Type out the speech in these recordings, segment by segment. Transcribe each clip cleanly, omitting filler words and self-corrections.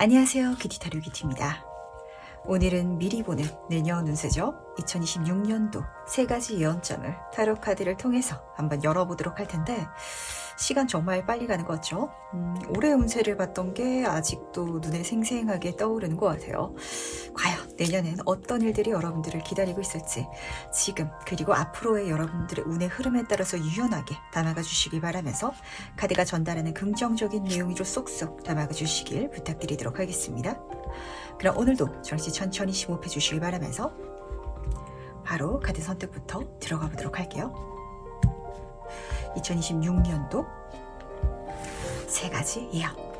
안녕하세요. 귀티타로 귀티입니다. 오늘은 미리 보는 내년 운세죠. 2026년도 세 가지 예언점을 타로 카드를 통해서 한번 열어보도록 할 텐데 시간 정말 빨리 가는 것 같죠? 올해 운세를 봤던 게 아직도 눈에 생생하게 떠오르는 것 같아요. 과연 내년엔 어떤 일들이 여러분들을 기다리고 있을지 지금 그리고 앞으로의 여러분들의 운의 흐름에 따라서 유연하게 담아가 주시기 바라면서 카드가 전달하는 긍정적인 내용으로 쏙쏙 담아가 주시길 부탁드리도록 하겠습니다. 그럼 오늘도 절시 천천히 심호흡해 주시기 바라면서 바로 카드 선택부터 들어가 보도록 할게요. 2026년도 세 가지 예언.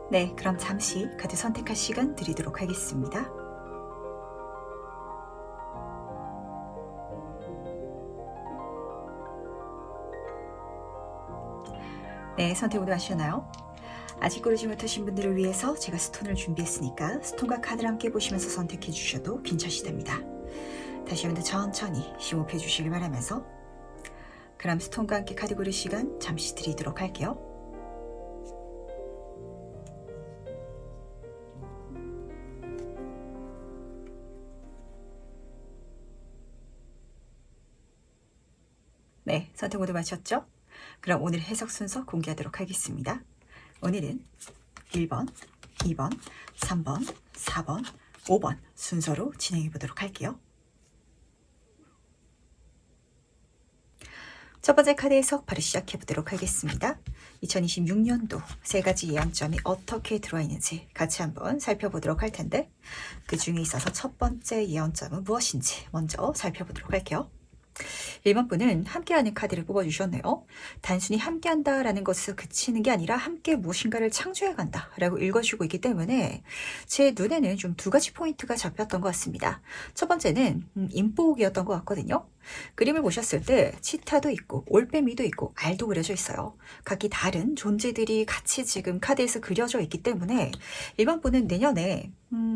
네, 그럼 잠시 카드 선택할 시간 드리도록 하겠습니다. 네, 선택 모두 하셨나요? 아직 고르지 못하신 분들을 위해서 제가 스톤을 준비했으니까 스톤과 카드를 함께 보시면서 선택해 주셔도 괜찮으시답니다. 다시 한번 더 천천히 심호흡해 주시길 바라면서 그럼 스톤과 함께 카드 고를 시간 잠시 드리도록 할게요. 네, 선택 모두 마쳤죠? 그럼 오늘 해석 순서 공개하도록 하겠습니다. 오늘은 1번, 2번, 3번, 4번, 5번 순서로 진행해 보도록 할게요. 첫 번째 카드 해석 바로 시작해 보도록 하겠습니다. 2026년도 세 가지 예언점이 어떻게 들어와 있는지 같이 한번 살펴보도록 할 텐데 그 중에 있어서 첫 번째 예언점은 무엇인지 먼저 살펴보도록 할게요. 1번 분은 함께하는 카드를 뽑아주셨네요. 단순히 함께한다라는 것에서 그치는 게 아니라 함께 무엇인가를 창조해간다 라고 읽어주고 있기 때문에 제 눈에는 좀 두 가지 포인트가 잡혔던 것 같습니다. 첫 번째는 인복이었던 것 같거든요. 그림을 보셨을 때 치타도 있고 올빼미도 있고 알도 그려져 있어요. 각기 다른 존재들이 같이 지금 카드에서 그려져 있기 때문에 1번 분은 내년에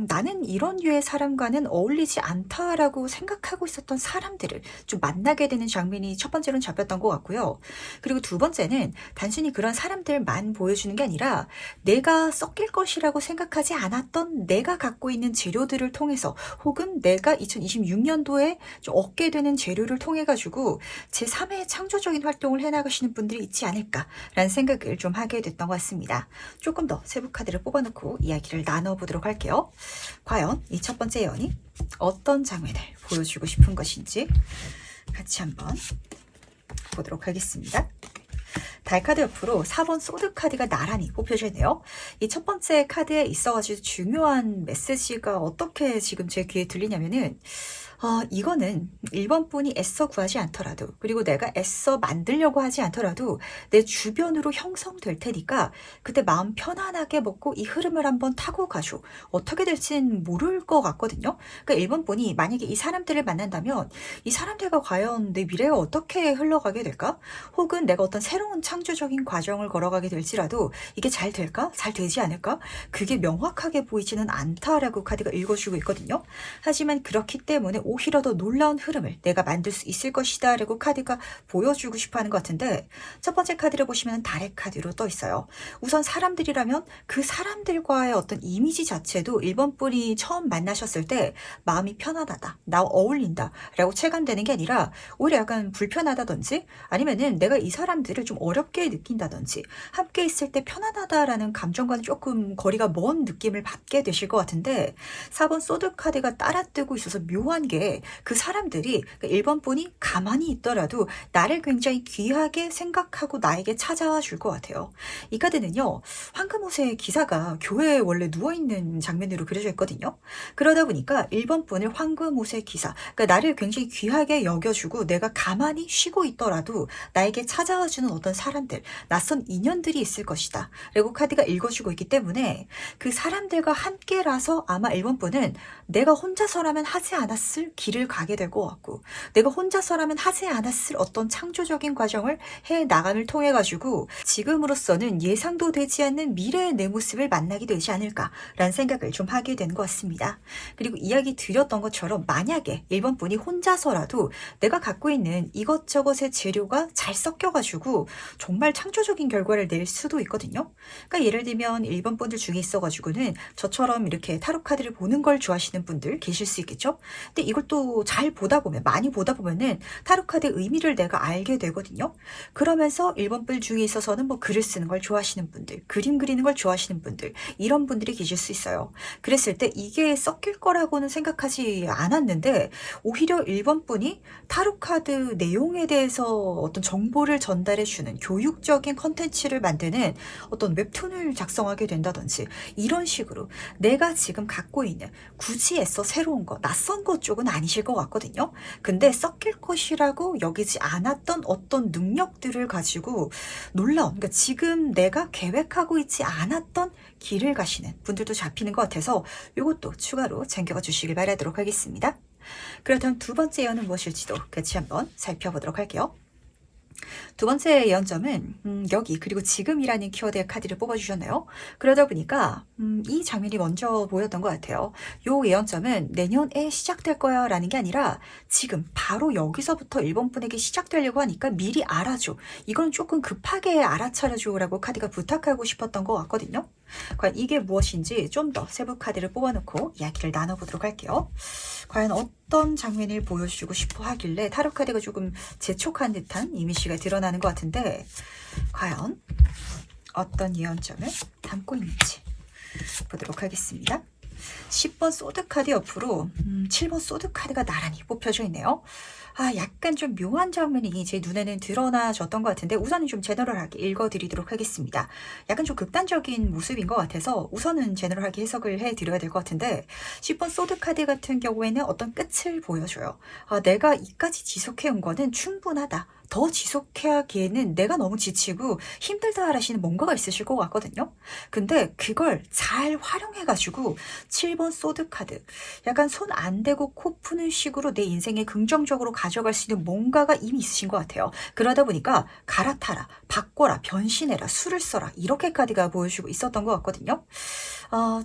나는 이런 류의 사람과는 어울리지 않다라고 생각하고 있었던 사람들을 좀 만나게 되는 장면이 첫 번째로는 잡혔던 것 같고요. 그리고 두 번째는 단순히 그런 사람들만 보여주는 게 아니라 내가 섞일 것이라고 생각하지 않았던 내가 갖고 있는 재료들을 통해서 혹은 내가 2026년도에 좀 얻게 되는 재료를 통해 가지고 제3의 창조적인 활동을 해나가시는 분들이 있지 않을까라는 생각을 좀 하게 됐던 것 같습니다. 조금 더 세부 카드를 뽑아놓고 이야기를 나눠보도록 할게요. 과연 이 첫 번째 예언이 어떤 장면을 보여주고 싶은 것인지 같이 한번 보도록 하겠습니다. 달카드 옆으로 4번 소드 카드가 나란히 뽑혀져 있네요. 이 첫 번째 카드에 있어가지고 중요한 메시지가 어떻게 지금 제 귀에 들리냐면은 이거는 1번 분이 애써 구하지 않더라도 그리고 내가 애써 만들려고 하지 않더라도 내 주변으로 형성될 테니까 그때 마음 편안하게 먹고 이 흐름을 한번 타고 가죠. 어떻게 될지는 모를 것 같거든요. 그러니까 1번 분이 만약에 이 사람들을 만난다면 이 사람들과 과연 내 미래가 어떻게 흘러가게 될까? 혹은 내가 어떤 새로운 창조적인 과정을 걸어가게 될지라도 이게 잘 될까? 잘 되지 않을까? 그게 명확하게 보이지는 않다라고 카드가 읽어주고 있거든요. 하지만 그렇기 때문에 오히려 더 놀라운 흐름을 내가 만들 수 있을 것이다 라고 카드가 보여주고 싶어 하는 것 같은데 첫 번째 카드를 보시면 달의 카드로 떠 있어요. 우선 사람들이라면 그 사람들과의 어떤 이미지 자체도 1번 분이 처음 만나셨을 때 마음이 편하다, 나 어울린다 라고 체감되는 게 아니라 오히려 약간 불편하다든지 아니면은 내가 이 사람들을 좀 어렵게 느낀다든지 함께 있을 때 편안하다라는 감정과는 조금 거리가 먼 느낌을 받게 되실 것 같은데 4번 소드 카드가 따라뜨고 있어서 묘한 게 이게 그 사람들이, 그러니까 1번 분이 가만히 있더라도 나를 굉장히 귀하게 생각하고 나에게 찾아와 줄 것 같아요. 이 카드는요, 황금옷의 기사가 교회에 원래 누워있는 장면으로 그려져 있거든요. 그러다 보니까 1번 분을 황금옷의 기사, 그러니까 나를 굉장히 귀하게 여겨주고 내가 가만히 쉬고 있더라도 나에게 찾아와주는 어떤 사람들, 낯선 인연들이 있을 것이다 라고 카드가 읽어주고 있기 때문에 그 사람들과 함께라서 아마 1번 분은 내가 혼자서라면 하지 않았을 길을 가게 될 것 같고, 내가 혼자서라면 하지 않았을 어떤 창조적인 과정을 해나감을 통해 가지고 지금으로서는 예상도 되지 않는 미래의 내 모습을 만나게 되지 않을까라는 생각을 좀 하게 된 것 같습니다. 그리고 이야기 드렸던 것처럼 만약에 1번 분이 혼자서라도 내가 갖고 있는 이것저것의 재료가 잘 섞여가지고 정말 창조적인 결과를 낼 수도 있거든요. 그러니까 예를 들면 1번 분들 중에 있어가지고는 저처럼 이렇게 타로 카드를 보는 걸 좋아하시는 분들 계실 수 있겠죠. 근데 이걸 또 잘 보다 보면, 많이 보다 보면은 타로 카드의 의미를 내가 알게 되거든요. 그러면서 1번 분 중에 있어서는 뭐 글을 쓰는 걸 좋아하시는 분들, 그림 그리는 걸 좋아하시는 분들, 이런 분들이 계실 수 있어요. 그랬을 때 이게 섞일 거라고는 생각하지 않았는데 오히려 1번 분이 타로 카드 내용에 대해서 어떤 정보를 전달해 주는 교육적인 컨텐츠를 만드는 어떤 웹툰을 작성하게 된다든지, 이런 식으로 내가 지금 갖고 있는 굳이 애써 새로운 것, 낯선 것 쪽은 아니실 것 같거든요. 근데 섞일 것이라고 여기지 않았던 어떤 능력들을 가지고 놀라운, 그러니까 지금 내가 계획하고 있지 않았던 길을 가시는 분들도 잡히는 것 같아서 이것도 추가로 챙겨가 주시길 바라도록 하겠습니다. 그렇다면 두 번째 예언은 무엇일지도 같이 한번 살펴보도록 할게요. 두 번째 예언점은 여기 그리고 지금이라는 키워드의 카드를 뽑아주셨네요. 그러다 보니까 이 장면이 먼저 보였던 것 같아요. 요 예언점은 내년에 시작될 거야 라는 게 아니라 지금 바로 여기서부터 1번 분에게 시작되려고 하니까 미리 알아줘. 이건 조금 급하게 알아차려줘 라고 카드가 부탁하고 싶었던 것 같거든요. 과연 이게 무엇인지 좀 더 세부 카드를 뽑아놓고 이야기를 나눠보도록 할게요. 과연 어떤 장면을 보여주고 싶어 하길래 타로 카드가 조금 재촉한 듯한 이미지가 드러나는 것 같은데, 과연 어떤 예언점을 담고 있는지 보도록 하겠습니다. 10번 소드 카드 옆으로 7번 소드 카드가 나란히 뽑혀져 있네요. 약간 좀 묘한 장면이 제 눈에는 드러나졌던 것 같은데 우선은 좀 제너럴하게 읽어드리도록 하겠습니다. 약간 좀 극단적인 모습인 것 같아서 우선은 제너럴하게 해석을 해드려야 될 것 같은데, 10번 소드 카드 같은 경우에는 어떤 끝을 보여줘요. 내가 이까지 지속해온 거는 충분하다. 더 지속하기에는 내가 너무 지치고 힘들다 하시는 뭔가가 있으실 것 같거든요. 근데 그걸 잘 활용해가지고 7번 소드 카드, 약간 손 안 대고 코 푸는 식으로 내 인생에 긍정적으로 가져갈 수 있는 뭔가가 이미 있으신 것 같아요. 그러다 보니까 갈아타라, 바꿔라, 변신해라, 수를 써라, 이렇게 카드가 보여주고 있었던 것 같거든요.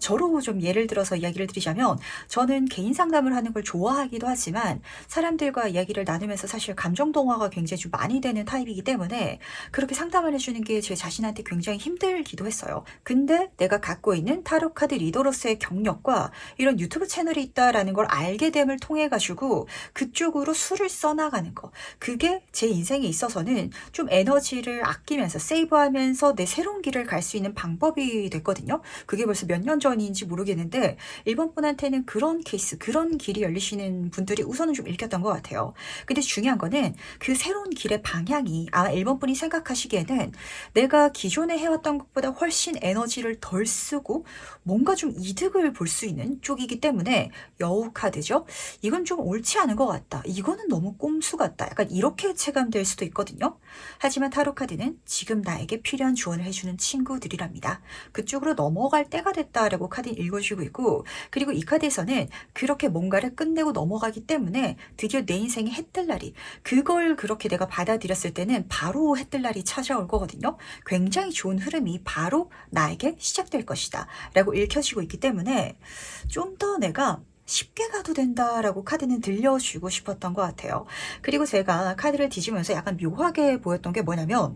저로 좀 예를 들어서 이야기를 드리자면, 저는 개인 상담을 하는 걸 좋아하기도 하지만 사람들과 이야기를 나누면서 사실 감정 동화가 굉장히 좀 많이 되는 타입이기 때문에 그렇게 상담을 해주는 게 제 자신한테 굉장히 힘들기도 했어요. 근데 내가 갖고 있는 타로 카드 리더로서의 경력과 이런 유튜브 채널이 있다라는 걸 알게 됨을 통해 가지고 그쪽으로 수를 써나가는 거, 그게 제 인생에 있어서는 좀 에너지를 아끼면서 세이브하면서 내 새로운 길을 갈 수 있는 방법이 됐거든요. 그게 벌써 몇 년 전인지 모르겠는데 1번 분한테는 그런 케이스, 그런 길이 열리시는 분들이 우선은 좀 읽혔던 것 같아요. 근데 중요한 거는 그 새로운 길의 방향이 1번 분이 생각하시기에는 내가 기존에 해왔던 것보다 훨씬 에너지를 덜 쓰고 뭔가 좀 이득을 볼 수 있는 쪽이기 때문에 여우 카드죠. 이건 좀 옳지 않은 것 같다. 이거는 너무 꼼수 같다. 약간 이렇게 체감될 수도 있거든요. 하지만 타로 카드는 지금 나에게 필요한 조언을 해주는 친구들이랍니다. 그쪽으로 넘어갈 때가 됐다라고 카드는 읽어주고 있고, 그리고 이 카드에서는 그렇게 뭔가를 끝내고 넘어가기 때문에 드디어 내 인생에 해 뜰 날이, 그걸 그렇게 내가 받아들였을 때는 바로 해 뜰 날이 찾아올 거거든요. 굉장히 좋은 흐름이 바로 나에게 시작될 것이다 라고 읽혀지고 있기 때문에 좀 더 내가 쉽게 가도 된다라고 카드는 들려주고 싶었던 것 같아요. 그리고 제가 카드를 뒤지면서 약간 묘하게 보였던 게 뭐냐면,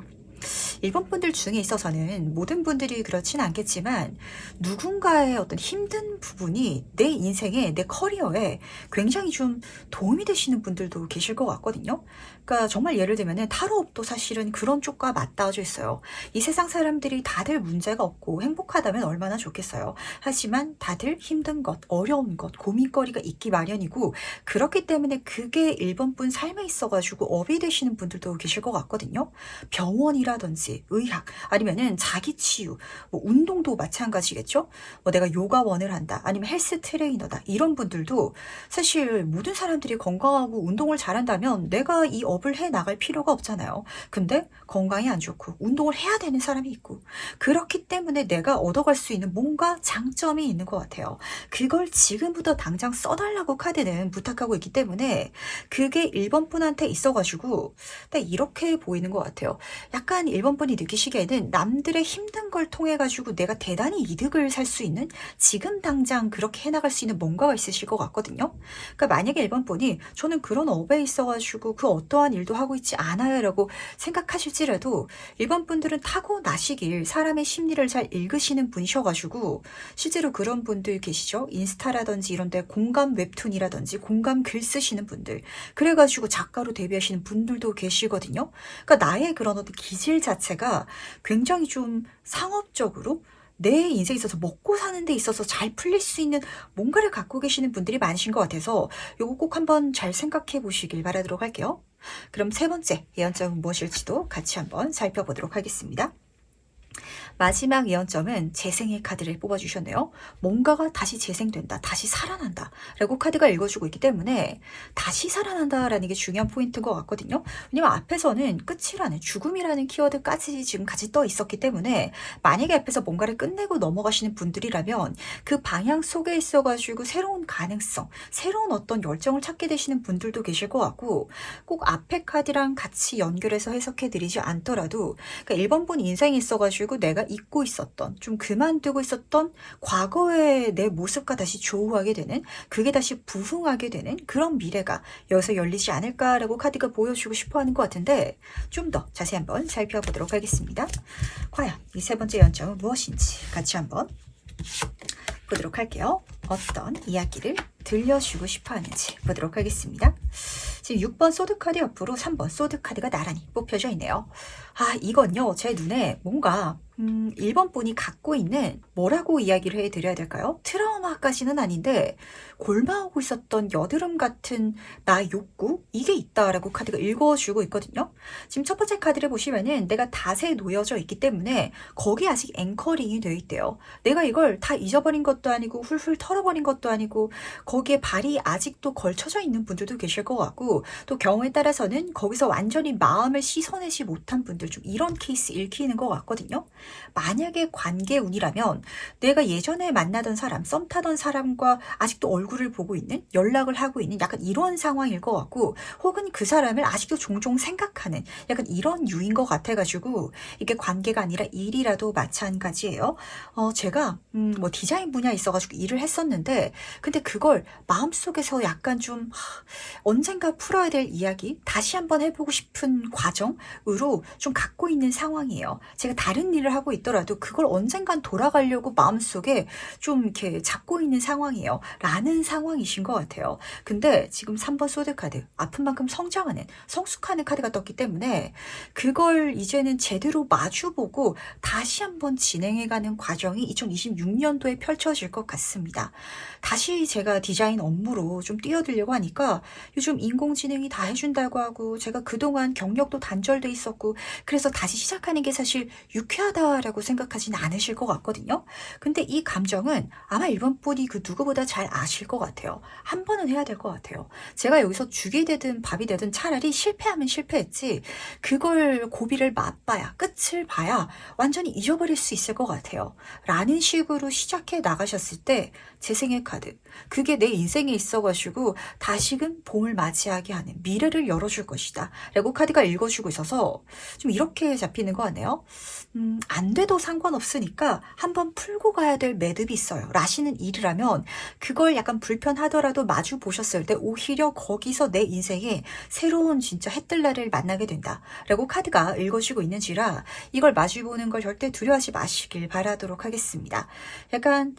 일본 분들 중에 있어서는 모든 분들이 그렇진 않겠지만 누군가의 어떤 힘든 부분이 내 인생에, 내 커리어에 굉장히 좀 도움이 되시는 분들도 계실 것 같거든요. 그러니까 정말 예를 들면은 타로업도 사실은 그런 쪽과 맞닿아져 있어요. 이 세상 사람들이 다들 문제가 없고 행복하다면 얼마나 좋겠어요. 하지만 다들 힘든 것, 어려운 것, 고민거리가 있기 마련이고, 그렇기 때문에 그게 일본 분 삶에 있어가지고 업이 되시는 분들도 계실 것 같거든요. 병원이라든지 의학, 아니면은 자기 치유, 뭐 운동도 마찬가지겠죠. 뭐 내가 요가원을 한다, 아니면 헬스 트레이너다, 이런 분들도 사실 모든 사람들이 건강하고 운동을 잘한다면 내가 이 업을 해 나갈 필요가 없잖아요. 근데 건강이 안 좋고 운동을 해야 되는 사람이 있고, 그렇기 때문에 내가 얻어갈 수 있는 뭔가 장점이 있는 것 같아요. 그걸 지금부터 당장 써달라고 카드는 부탁하고 있기 때문에 그게 1번 분한테 있어가지고 딱 이렇게 보이는 것 같아요. 약간 1번 분이 느끼시기에는 남들의 힘든 걸 통해 가지고 내가 대단히 이득을 살 수 있는, 지금 당장 그렇게 해나갈 수 있는 뭔가가 있으실 것 같거든요. 그러니까 만약에 1번 분이 저는 그런 업에 있어가지고 그 어떠한 일도 하고 있지 않아요 라고 생각하실지라도, 1번 분들은 타고나시길 사람의 심리를 잘 읽으시는 분이셔가지고 실제로 그런 분들 계시죠. 인스타라든지 이런 데 공감 웹툰이라든지 공감 글 쓰시는 분들, 그래가지고 작가로 데뷔하시는 분들도 계시거든요. 그러니까 나의 그런 어떤 기질 자체가 굉장히 좀 상업적으로 내 인생에 있어서 먹고 사는 데 있어서 잘 풀릴 수 있는 뭔가를 갖고 계시는 분들이 많으신 것 같아서 요거 꼭 한번 잘 생각해 보시길 바라도록 할게요. 그럼 세 번째 예언점은 무엇일지도 같이 한번 살펴보도록 하겠습니다. 마지막 예언점은 재생의 카드를 뽑아주셨네요. 뭔가가 다시 재생된다, 다시 살아난다 라고 카드가 읽어주고 있기 때문에 다시 살아난다라는 게 중요한 포인트인 것 같거든요. 왜냐면 앞에서는 끝이라는, 죽음이라는 키워드까지 지금 같이 떠 있었기 때문에 만약에 앞에서 뭔가를 끝내고 넘어가시는 분들이라면 그 방향 속에 있어가지고 새로운 가능성, 새로운 어떤 열정을 찾게 되시는 분들도 계실 것 같고, 꼭 앞에 카드랑 같이 연결해서 해석해 드리지 않더라도 그러니까 1번 분 인생에 있어가지고 내가 잊고 있었던, 좀 그만두고 있었던 과거의 내 모습과 다시 조우하게 되는, 그게 다시 부흥하게 되는 그런 미래가 여기서 열리지 않을까라고 카드가 보여주고 싶어 하는 것 같은데, 좀 더 자세히 한번 살펴보도록 하겠습니다. 과연 이 세 번째 연점은 무엇인지 같이 한번 보도록 할게요. 어떤 이야기를 들려주고 싶어 하는지 보도록 하겠습니다. 지금 6번 소드카드 옆으로 3번 소드카드가 나란히 뽑혀져 있네요. 아, 이건요, 제 눈에 뭔가 1번 분이 갖고 있는, 뭐라고 이야기를 해드려야 될까요? 트라우마까지는 아닌데 골마오고 있었던 여드름 같은 나 욕구, 이게 있다라고 카드가 읽어주고 있거든요. 지금 첫 번째 카드를 보시면은 내가 닷에 놓여져 있기 때문에 거기 아직 앵커링이 되어 있대요. 내가 이걸 다 잊어버린 것도 아니고 훌훌 털어버린 것도 아니고 거기에 발이 아직도 걸쳐져 있는 분들도 계실 것 같고, 또 경우에 따라서는 거기서 완전히 마음을 씻어내지 못한 분들, 좀 이런 케이스 읽히는 것 같거든요. 만약에 관계운이라면 내가 예전에 만나던 사람, 썸 타던 사람과 아직도 얼굴을 보고 있는, 연락을 하고 있는 약간 이런 상황일 것 같고, 혹은 그 사람을 아직도 종종 생각하는 약간 이런 유인 것 같아가지고, 이게 관계가 아니라 일이라도 마찬가지예요. 제가 뭐 디자인 분야에 있어가지고 일을 했었는데, 근데 그걸 마음속에서 약간 좀 언젠가 풀어야 될 이야기, 다시 한번 해보고 싶은 과정으로 좀 갖고 있는 상황이에요. 제가 다른 일을 하고 있더라도 그걸 언젠간 돌아가려고 마음속에 좀 이렇게 잡고 있는 상황이에요. 라는 상황이신 것 같아요. 근데 지금 3번 소드카드, 아픈 만큼 성장하는, 성숙하는 카드가 떴기 때문에 그걸 이제는 제대로 마주보고 다시 한번 진행해가는 과정이 2026년도에 펼쳐질 것 같습니다. 다시 제가 디자인 업무로 좀 뛰어들려고 하니까 요즘 인공지능이 다 해준다고 하고, 제가 그동안 경력도 단절돼 있었고, 그래서 다시 시작하는 게 사실 유쾌하다라고 생각하진 않으실 것 같거든요. 근데 이 감정은 아마 1번 분이 그 누구보다 잘 아실 것 같아요. 한 번은 해야 될 것 같아요. 제가 여기서 죽이 되든 밥이 되든 차라리 실패하면 실패했지, 그걸 고비를 맛봐야, 끝을 봐야 완전히 잊어버릴 수 있을 것 같아요. 라는 식으로 시작해 나가셨을 때 재생의 카드. 그게 내 인생에 있어가지고 다시금 봄을 맞이하게 하는 미래를 열어줄 것이다 라고 카드가 읽어주고 있어서 좀 이렇게 잡히는 거 같네요. 안 돼도 상관없으니까 한번 풀고 가야 될 매듭이 있어요 라시는 일이라면 그걸 약간 불편하더라도 마주 보셨을 때 오히려 거기서 내 인생에 새로운 진짜 해뜰 날을 만나게 된다 라고 카드가 읽어주고 있는지라 이걸 마주보는 걸 절대 두려워하지 마시길 바라도록 하겠습니다. 약간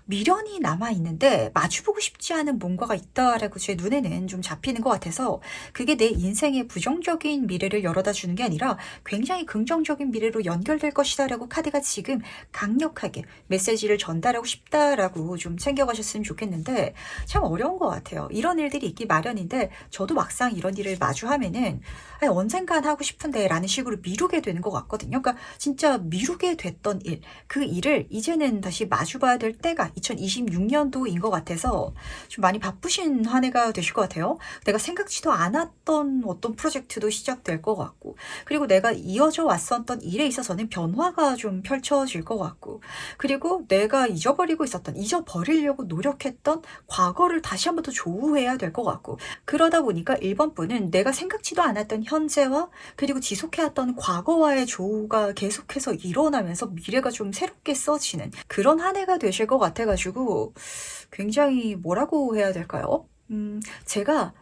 미련이 남아있는데 마주보고 싶지 않은 뭔가가 있다라고 제 눈에는 좀 잡히는 것 같아서 그게 내 인생의 부정적인 미래를 열어다 주는 게 아니라 굉장히 긍정적인 미래로 연결될 것이다 라고 카드가 지금 강력하게 메시지를 전달하고 싶다라고 좀 챙겨가셨으면 좋겠는데 참 어려운 것 같아요. 이런 일들이 있기 마련인데 저도 막상 이런 일을 마주하면은 아니, 언젠간 하고 싶은데 라는 식으로 미루게 되는 것 같거든요. 그러니까 진짜 미루게 됐던 일, 그 일을 이제는 다시 마주봐야 될 때가 2026년도인 것 같아서 좀 많이 바쁘신 한 해가 되실 것 같아요. 내가 생각지도 않았던 어떤 프로젝트도 시작될 것 같고 그리고 내가 이어져 왔었던 일에 있어서는 변화가 좀 펼쳐질 것 같고 그리고 내가 잊어버리려고 노력했던 과거를 다시 한번 더 조우해야 될 것 같고 그러다 보니까 1번 분은 내가 생각지도 않았던 현재와 그리고 지속해왔던 과거와의 조우가 계속해서 일어나면서 미래가 좀 새롭게 써지는 그런 한 해가 되실 것 같아가지고 굉장히 뭐라고 해야 될까요? 제가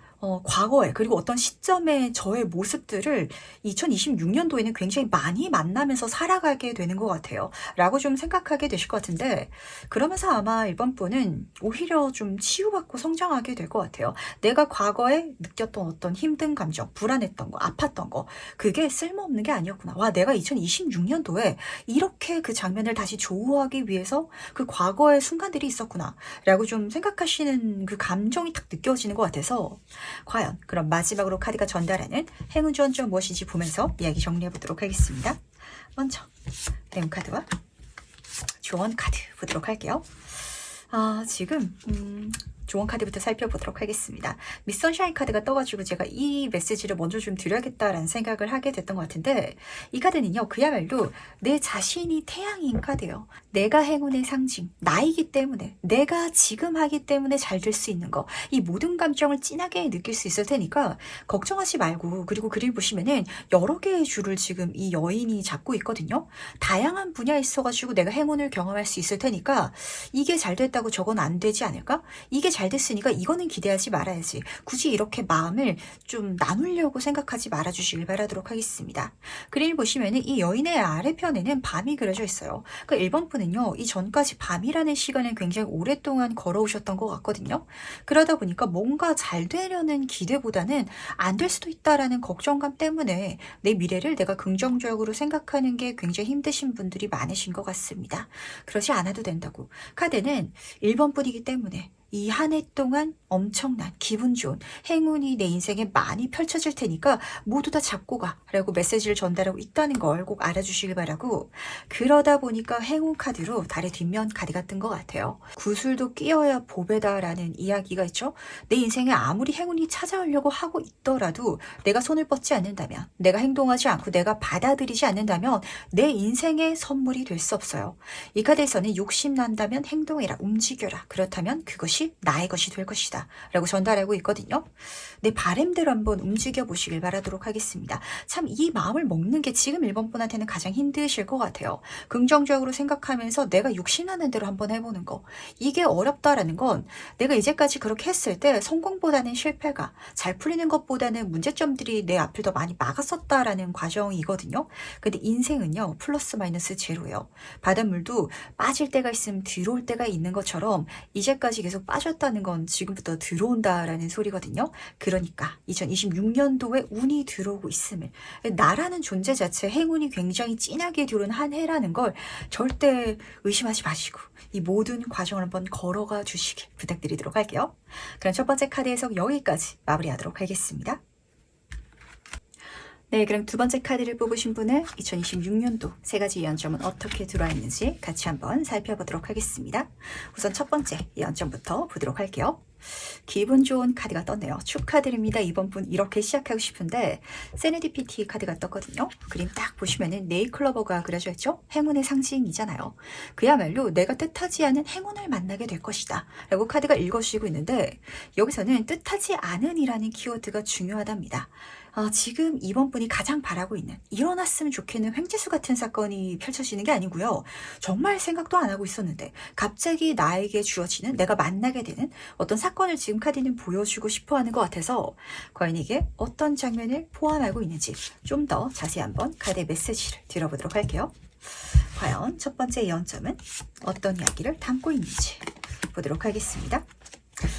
과거에 그리고 어떤 시점의 저의 모습들을 2026년도에는 굉장히 많이 만나면서 살아가게 되는 것 같아요. 라고 좀 생각하게 되실 것 같은데 그러면서 아마 이번 분은 오히려 좀 치유받고 성장하게 될 것 같아요. 내가 과거에 느꼈던 어떤 힘든 감정, 불안했던 거, 아팠던 거 그게 쓸모없는 게 아니었구나. 와, 내가 2026년도에 이렇게 그 장면을 다시 조우하기 위해서 그 과거의 순간들이 있었구나. 라고 좀 생각하시는 그 감정이 딱 느껴지는 것 같아서 과연 그럼 마지막으로 카드가 전달하는 행운 주원점 무엇인지 보면서 이야기 정리해 보도록 하겠습니다. 먼저 행운 카드와 조언 카드 보도록 할게요. 지금 조언 카드부터 살펴보도록 하겠습니다. 미스 선샤인 카드가 떠가지고 제가 이 메시지를 먼저 좀 드려야겠다라는 생각을 하게 됐던 것 같은데 이 카드는요 그야말로 내 자신이 태양인 카드예요. 내가 행운의 상징, 나이기 때문에 내가 지금 하기 때문에 잘 될 수 있는 거 이 모든 감정을 진하게 느낄 수 있을 테니까 걱정하지 말고 그리고 그림 보시면은 여러 개의 줄을 지금 이 여인이 잡고 있거든요. 다양한 분야에 있어가지고 내가 행운을 경험할 수 있을 테니까 이게 잘 됐다고 저건 안 되지 않을까? 이게 잘 됐으니까 이거는 기대하지 말아야지. 굳이 이렇게 마음을 좀 나누려고 생각하지 말아주시길 바라도록 하겠습니다. 그림을 보시면은 이 여인의 아래편에는 밤이 그려져 있어요. 그러니까 1번 분은요, 이 전까지 밤이라는 시간을 굉장히 오랫동안 걸어오셨던 것 같거든요. 그러다 보니까 뭔가 잘 되려는 기대보다는 안 될 수도 있다라는 걱정감 때문에 내 미래를 내가 긍정적으로 생각하는 게 굉장히 힘드신 분들이 많으신 것 같습니다. 그러지 않아도 된다고. 카드는 1번 분이기 때문에 이 한 해 동안 엄청난 기분 좋은 행운이 내 인생에 많이 펼쳐질 테니까 모두 다 잡고 가라고 메시지를 전달하고 있다는 걸 꼭 알아주시길 바라고 그러다 보니까 행운 카드로 달의 뒷면 카드 같은 것 같아요. 구슬도 끼어야 보배다라는 이야기가 있죠. 내 인생에 아무리 행운이 찾아오려고 하고 있더라도 내가 손을 뻗지 않는다면 내가 행동하지 않고 내가 받아들이지 않는다면 내 인생의 선물이 될 수 없어요. 이 카드에서는 욕심난다면 행동해라, 움직여라. 그렇다면 그것이 나의 것이 될 것이다 라고 전달하고 있거든요. 내 바램대로 한번 움직여 보시길 바라도록 하겠습니다. 참 이 마음을 먹는 게 지금 1번 분한테는 가장 힘드실 것 같아요. 긍정적으로 생각하면서 내가 욕심나는 대로 한번 해보는 거 이게 어렵다라는 건 내가 이제까지 그렇게 했을 때 성공보다는 실패가 잘 풀리는 것보다는 문제점들이 내 앞을 더 많이 막았었다라는 과정이거든요. 근데 인생은요 플러스 마이너스 제로예요. 바닷물도 빠질 때가 있으면 들어올 때가 있는 것처럼 이제까지 계속 빠졌다는 건 지금부터 들어온다라는 소리거든요. 그러니까 2026년도에 운이 들어오고 있음을 나라는 존재 자체 행운이 굉장히 진하게 들어온 한 해라는 걸 절대 의심하지 마시고 이 모든 과정을 한번 걸어가 주시길 부탁드리도록 할게요. 그럼 첫 번째 카드 해석 여기까지 마무리하도록 하겠습니다. 네, 그럼 두 번째 카드를 뽑으신 분은 2026년도 세 가지 예언점은 어떻게 들어와 있는지 같이 한번 살펴보도록 하겠습니다. 우선 첫 번째 예언점부터 보도록 할게요. 기분 좋은 카드가 떴네요. 축하드립니다. 이번 분 이렇게 시작하고 싶은데 세네디피티 카드가 떴거든요. 그림 딱 보시면은 네일클로버가 그려져 있죠. 행운의 상징이잖아요. 그야말로 내가 뜻하지 않은 행운을 만나게 될 것이다 라고 카드가 읽어주시고 있는데, 여기서는 뜻하지 않은 이라는 키워드가 중요하답니다. 지금 이번 분이 가장 바라고 있는, 일어났으면 좋겠는 횡재수 같은 사건이 펼쳐지는 게 아니고요. 정말 생각도 안 하고 있었는데 갑자기 나에게 주어지는, 내가 만나게 되는 어떤 사건을 지금 카드는 보여주고 싶어 하는 것 같아서, 과연 이게 어떤 장면을 포함하고 있는지 좀 더 자세히 한번 카드의 메시지를 들어보도록 할게요. 과연 첫 번째 예언점은 어떤 이야기를 담고 있는지 보도록 하겠습니다.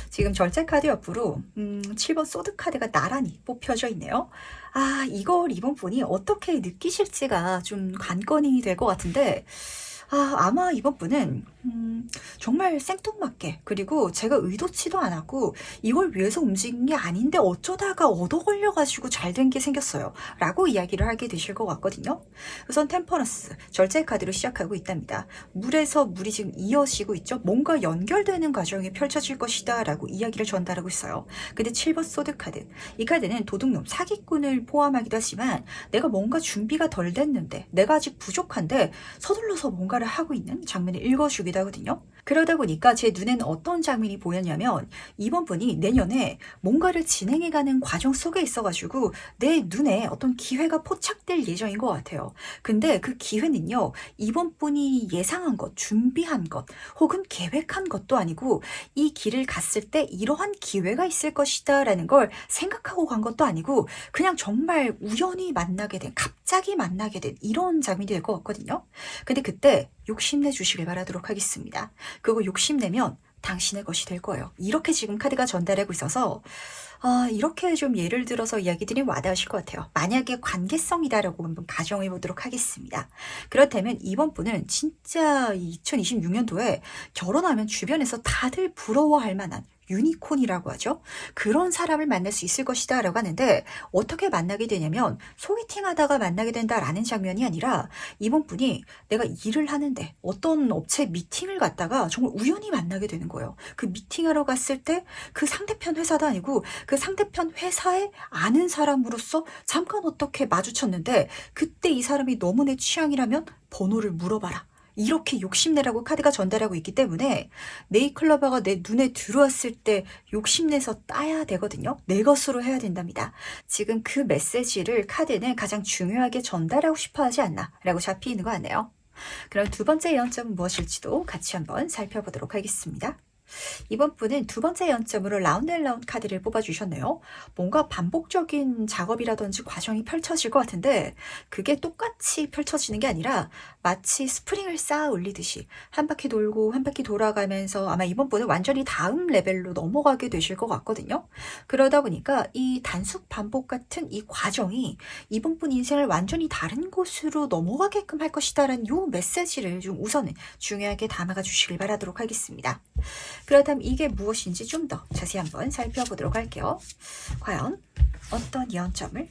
지금 절제 카드 옆으로 7번 소드 카드가 나란히 뽑혀져 있네요. 이걸 이번 분이 어떻게 느끼실지가 좀 관건이 될 것 같은데, 아마 이번 분은 정말 생뚱맞게, 그리고 제가 의도치도 않았고 이걸 위해서 움직인 게 아닌데 어쩌다가 얻어 걸려가지고 잘 된 게 생겼어요 라고 이야기를 하게 되실 것 같거든요. 우선 템퍼런스 절제 카드로 시작하고 있답니다. 물에서 물이 지금 이어지고 있죠. 뭔가 연결되는 과정이 펼쳐질 것이다 라고 이야기를 전달하고 있어요. 근데 7번 소드 카드, 이 카드는 도둑놈, 사기꾼을 포함하기도 하지만 내가 뭔가 준비가 덜 됐는데, 내가 아직 부족한데 서둘러서 뭔가를 하고 있는 장면을 읽어주기도 하거든요. 그러다 보니까 제 눈에는 어떤 장면이 보였냐면, 이번 분이 내년에 뭔가를 진행해가는 과정 속에 있어가지고 내 눈에 어떤 기회가 포착될 예정인 것 같아요. 근데 그 기회는요, 이번 분이 예상한 것, 준비한 것, 혹은 계획한 것도 아니고, 이 길을 갔을 때 이러한 기회가 있을 것이다 라는 걸 생각하고 간 것도 아니고, 그냥 정말 우연히 만나게 된, 갑자기 만나게 된 이런 장면이 될 것 같거든요. 근데 그때 욕심내 주시길 바라도록 하겠습니다. 그거 욕심내면 당신의 것이 될 거예요. 이렇게 지금 카드가 전달하고 있어서 이렇게 좀 예를 들어서 이야기들이 와닿으실 것 같아요. 만약에 관계성이다라고 한번 가정해 보도록 하겠습니다. 그렇다면 이번 분은 진짜 2026년도에 결혼하면 주변에서 다들 부러워할 만한 유니콘이라고 하죠. 그런 사람을 만날 수 있을 것이다 라고 하는데, 어떻게 만나게 되냐면 소개팅 하다가 만나게 된다라는 장면이 아니라, 이번 분이 내가 일을 하는데 어떤 업체 미팅을 갔다가 정말 우연히 만나게 되는 거예요. 그 미팅하러 갔을 때 그 상대편 회사도 아니고 그 상대편 회사에 아는 사람으로서 잠깐 어떻게 마주쳤는데, 그때 이 사람이 너무 내 취향이라면 번호를 물어봐라, 이렇게 욕심내라고 카드가 전달하고 있기 때문에, 네일클로버가 내 눈에 들어왔을 때 욕심내서 따야 되거든요. 내 것으로 해야 된답니다. 지금 그 메시지를 카드는 가장 중요하게 전달하고 싶어 하지 않나 라고 잡히는 거 같네요. 그럼 두 번째 예언점은 무엇일지도 같이 한번 살펴보도록 하겠습니다. 이번 분은 두 번째 연점으로 라운드 앤 라운드 카드를 뽑아주셨네요. 뭔가 반복적인 작업이라든지 과정이 펼쳐질 것 같은데, 그게 똑같이 펼쳐지는 게 아니라 마치 스프링을 쌓아 올리듯이 한 바퀴 돌고 한 바퀴 돌아가면서 아마 이번 분은 완전히 다음 레벨로 넘어가게 되실 것 같거든요. 그러다 보니까 이 단속 반복 같은 이 과정이 이번 분 인생을 완전히 다른 곳으로 넘어가게끔 할 것이다 라는 요 메시지를 좀 우선은 중요하게 담아가 주시길 바라도록 하겠습니다. 그렇다면 이게 무엇인지 좀 더 자세히 한번 살펴보도록 할게요. 과연 어떤 예언점을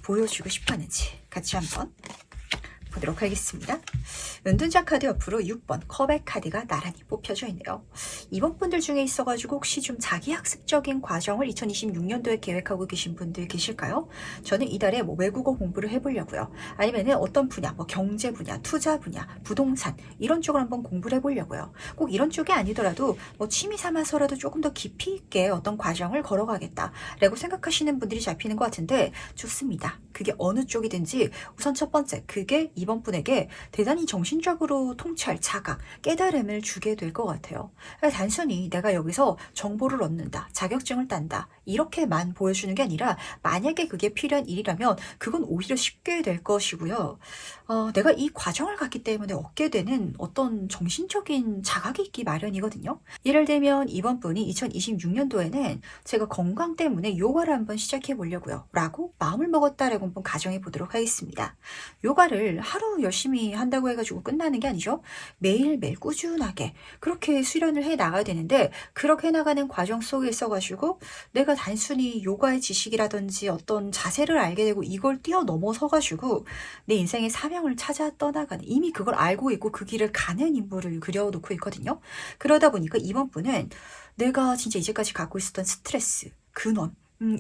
보여주고 싶었는지 같이 한번 보도록 하겠습니다. 은둔자 카드 옆으로 6번 컵의 카드가 나란히 뽑혀져 있네요. 이번 분들 중에 있어가지고 혹시 좀 자기 학습적인 과정을 2026년도에 계획하고 계신 분들 계실까요? 저는 이달에 뭐 외국어 공부를 해보려고요. 아니면은 어떤 분야, 뭐 경제 분야, 투자 분야, 부동산 이런 쪽을 한번 공부를 해보려고요. 꼭 이런 쪽이 아니더라도 뭐 취미 삼아서라도 조금 더 깊이 있게 어떤 과정을 걸어가겠다라고 생각하시는 분들이 잡히는 것 같은데, 좋습니다. 그게 어느 쪽이든지 우선 첫 번째, 그게 이번 분에게 대단히 정신적으로 통찰, 자각, 깨달음을 주게 될 것 같아요. 단순히 내가 여기서 정보를 얻는다, 자격증을 딴다 이렇게만 보여주는 게 아니라, 만약에 그게 필요한 일이라면 그건 오히려 쉽게 될 것이고요. 내가 이 과정을 갔기 때문에 얻게 되는 어떤 정신적인 자각이 있기 마련이거든요. 예를 들면 이번 분이 2026년도에는 제가 건강 때문에 요가를 한번 시작해 보려고요 라고 마음을 먹었다라고 한번 가정해 보도록 하겠습니다. 요가를 하루 열심히 한다고 해가지고 끝나는 게 아니죠. 매일매일 꾸준하게 그렇게 수련을 해 나가야 되는데 그렇게 해나가는 과정 속에 있어가지고 내가 단순히 요가의 지식이라든지 어떤 자세를 알게 되고 이걸 뛰어넘어서가지고 내 인생의 사명을 찾아 떠나가는, 이미 그걸 알고 있고 그 길을 가는 인물을 그려놓고 있거든요. 그러다 보니까 이번 분은 내가 진짜 이제까지 갖고 있었던 스트레스, 근원,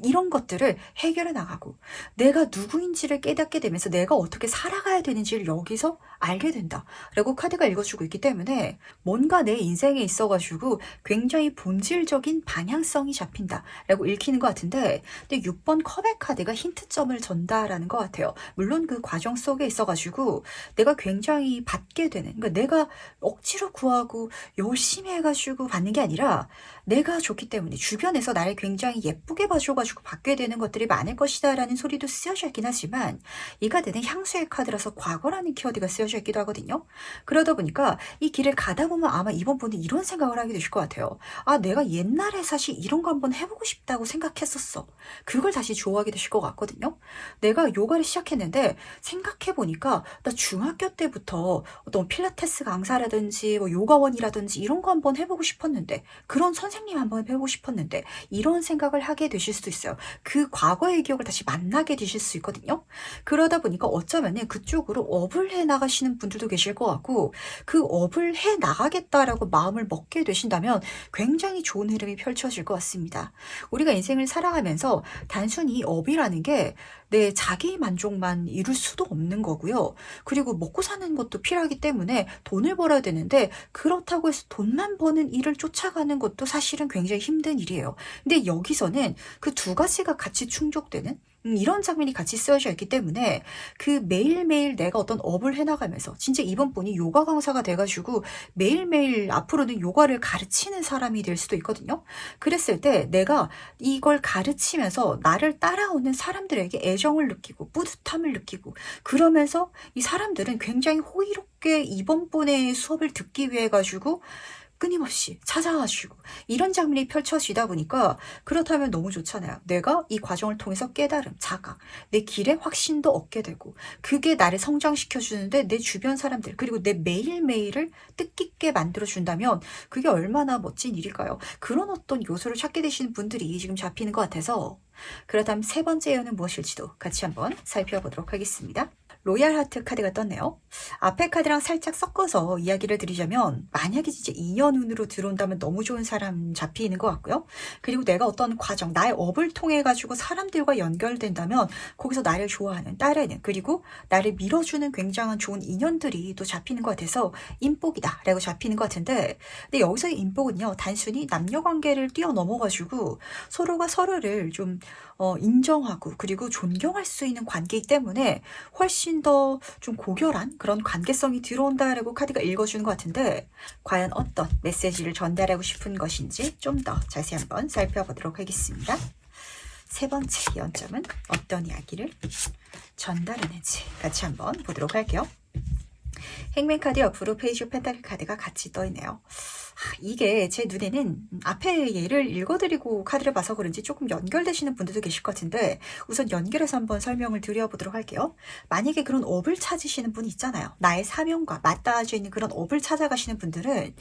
이런 것들을 해결해 나가고 내가 누구인지를 깨닫게 되면서 내가 어떻게 살아가야 되는지를 여기서 알게 된다 라고 카드가 읽어주고 있기 때문에 뭔가 내 인생에 있어가지고 굉장히 본질적인 방향성이 잡힌다 라고 읽히는 것 같은데, 근데 6번 컵의 카드가 힌트점을 전달하는 것 같아요. 물론 그 과정 속에 있어가지고 내가 굉장히 받게 되는, 그러니까 내가 억지로 구하고 열심히 해가지고 받는 게 아니라 내가 좋기 때문에 주변에서 나를 굉장히 예쁘게 봐줘가지고 받게 되는 것들이 많을 것이다 라는 소리도 쓰여져 있긴 하지만, 이 카드는 향수의 카드라서 과거라는 키워드가 쓰여져 있기도 하거든요. 그러다 보니까 이 길을 가다 보면 아마 이번 분은 이런 생각을 하게 되실 것 같아요. 아, 내가 옛날에 사실 이런 거 한번 해보고 싶다고 생각했었어. 그걸 다시 좋아하게 되실 것 같거든요. 내가 요가를 시작했는데 생각해보니까 나 중학교 때부터 어떤 필라테스 강사라든지 뭐 요가원이라든지 이런 거 한번 해보고 싶었는데, 그런 선생님 한번 해보고 싶었는데, 이런 생각을 하게 되실 수도 있어요. 그 과거의 기억을 다시 만나게 되실 수 있거든요. 그러다 보니까 어쩌면은 그쪽으로 업을 해 나가시는 분들도 계실 것 같고, 그 업을 해 나가겠다라고 마음을 먹게 되신다면 굉장히 좋은 흐름이 펼쳐질 것 같습니다. 우리가 인생을 살아가면서 단순히 업이라는 게 내 자기 만족만 이룰 수도 없는 거고요. 그리고 먹고 사는 것도 필요하기 때문에 돈을 벌어야 되는데, 그렇다고 해서 돈만 버는 일을 쫓아가는 것도 사실은 굉장히 힘든 일이에요. 근데 여기서는 그 두 가지가 같이 충족되는 이런 장면이 같이 쓰여져 있기 때문에 그 매일매일 내가 어떤 업을 해나가면서 진짜 이번 분이 요가 강사가 돼가지고 매일매일 앞으로는 요가를 가르치는 사람이 될 수도 있거든요. 그랬을 때 내가 이걸 가르치면서 나를 따라오는 사람들에게 애정을 느끼고 뿌듯함을 느끼고, 그러면서 이 사람들은 굉장히 호의롭게 이번 분의 수업을 듣기 위해 가지고 끊임없이 찾아가시고 이런 장면이 펼쳐지다 보니까, 그렇다면 너무 좋잖아요. 내가 이 과정을 통해서 깨달음, 자각, 내 길에 확신도 얻게 되고, 그게 나를 성장시켜주는데 내 주변 사람들 그리고 내 매일매일을 뜻깊게 만들어준다면 그게 얼마나 멋진 일일까요? 그런 어떤 요소를 찾게 되시는 분들이 지금 잡히는 것 같아서, 그렇다면 세 번째 예언은 무엇일지도 같이 한번 살펴보도록 하겠습니다. 로얄 하트 카드가 떴네요. 앞에 카드랑 살짝 섞어서 이야기를 드리자면, 만약에 진짜 인연운으로 들어온다면 너무 좋은 사람 잡히는 것 같고요. 그리고 내가 어떤 과정, 나의 업을 통해 가지고 사람들과 연결된다면 거기서 나를 좋아하는, 따르는, 그리고 나를 밀어주는 굉장한 좋은 인연들이 또 잡히는 것 같아서 인복이다 라고 잡히는 것 같은데, 근데 여기서의 인복은요, 단순히 남녀관계를 뛰어넘어 가지고 서로가 서로를 좀 인정하고 그리고 존경할 수 있는 관계이기 때문에 훨씬 더 좀 고결한 그런 관계성이 들어온다라고 카드가 읽어주는 것 같은데, 과연 어떤 메시지를 전달하고 싶은 것인지 좀 더 자세히 한번 살펴보도록 하겠습니다. 세 번째 연점은 어떤 이야기를 전달하는지 같이 한번 보도록 할게요. 행맨 카드 옆으로 페이지 펜타클 카드가 같이 떠있네요. 이게 제 눈에는 앞에 예를 읽어드리고 카드를 봐서 그런지 조금 연결되시는 분들도 계실 것 같은데, 우선 연결해서 한번 설명을 드려보도록 할게요. 만약에 그런 업을 찾으시는 분이 있잖아요. 나의 사명과 맞닿아져 있는 그런 업을 찾아가시는 분들은,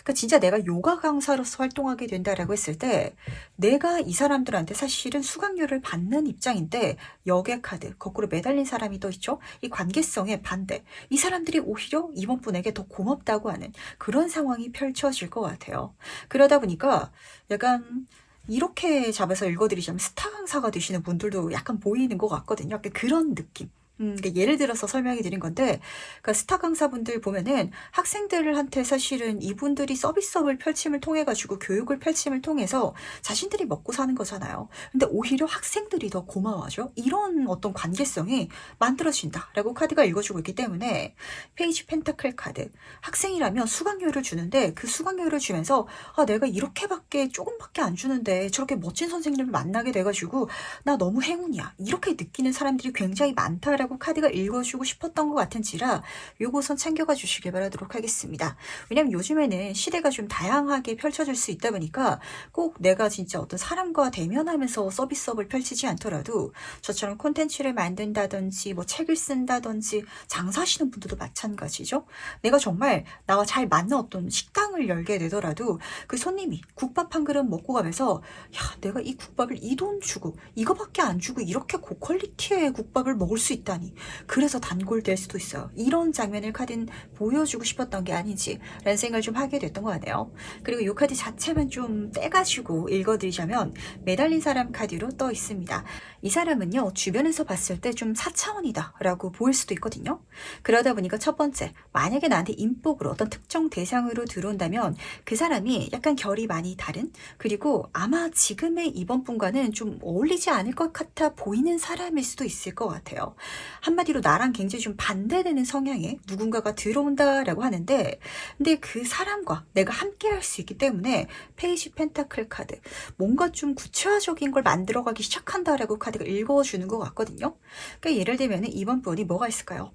그러니까 진짜 내가 요가 강사로서 활동하게 된다라고 했을 때 내가 이 사람들한테 사실은 수강료를 받는 입장인데, 역의 카드 거꾸로 매달린 사람이 또 있죠. 이 관계성의 반대, 이 사람들이 오히려 이번 분에게 더 고맙다고 하는 그런 상황이 펼쳐질 것 같아요. 그러다 보니까 약간 이렇게 잡아서 읽어드리자면 스타 강사가 되시는 분들도 약간 보이는 것 같거든요. 약간 그런 느낌. 그러니까 예를 들어서 설명해 드린 건데, 그러니까 스타 강사분들 보면은 학생들한테 사실은 이분들이 서비스업을 펼침을 통해 가지고 교육을 펼침을 통해서 자신들이 먹고 사는 거잖아요. 근데 오히려 학생들이 더 고마워하죠. 이런 어떤 관계성이 만들어진다라고 카드가 읽어주고 있기 때문에, 페이지 펜타클 카드, 학생이라면 수강료를 주는데 그 수강료를 주면서 아, 내가 이렇게밖에 조금밖에 안 주는데 저렇게 멋진 선생님을 만나게 돼가지고 나 너무 행운이야, 이렇게 느끼는 사람들이 굉장히 많다라고 있다고 카드가 읽어주고 싶었던 것 같은지라 요거선 챙겨가 주시길 바라도록 하겠습니다. 왜냐면 요즘에는 시대가 좀 다양하게 펼쳐질 수 있다 보니까 꼭 내가 진짜 어떤 사람과 대면하면서 서비스업을 펼치지 않더라도 저처럼 콘텐츠를 만든다든지 뭐 책을 쓴다든지 장사하시는 분들도 마찬가지죠. 내가 정말 나와 잘 맞는 어떤 식당을 열게 되더라도 그 손님이 국밥 한 그릇 먹고 가면서 야, 내가 이 국밥을 이 돈 주고 이거밖에 안 주고 이렇게 고퀄리티의 국밥을 먹을 수 있다니, 그래서 단골될 수도 있어요. 이런 장면을 카드는 보여주고 싶었던 게 아닌지라는 생각을 좀 하게 됐던 것 같네요. 그리고 이 카드 자체만 좀 떼가지고 읽어드리자면 매달린 사람 카드로 떠 있습니다. 이 사람은요, 주변에서 봤을 때 좀 4차원이다 라고 보일 수도 있거든요. 그러다 보니까 첫 번째, 만약에 나한테 인복으로 어떤 특정 대상으로 들어온다면 그 사람이 약간 결이 많이 다른, 그리고 아마 지금의 이번 분과는 좀 어울리지 않을 것 같아 보이는 사람일 수도 있을 것 같아요. 한마디로 나랑 굉장히 좀 반대되는 성향의 누군가가 들어온다라고 하는데, 근데 그 사람과 내가 함께 할 수 있기 때문에 페이지 펜타클 카드, 뭔가 좀 구체화적인 걸 만들어가기 시작한다라고 카드가 읽어주는 것 같거든요. 그러니까 예를 들면 이번 분이 뭐가 있을까요?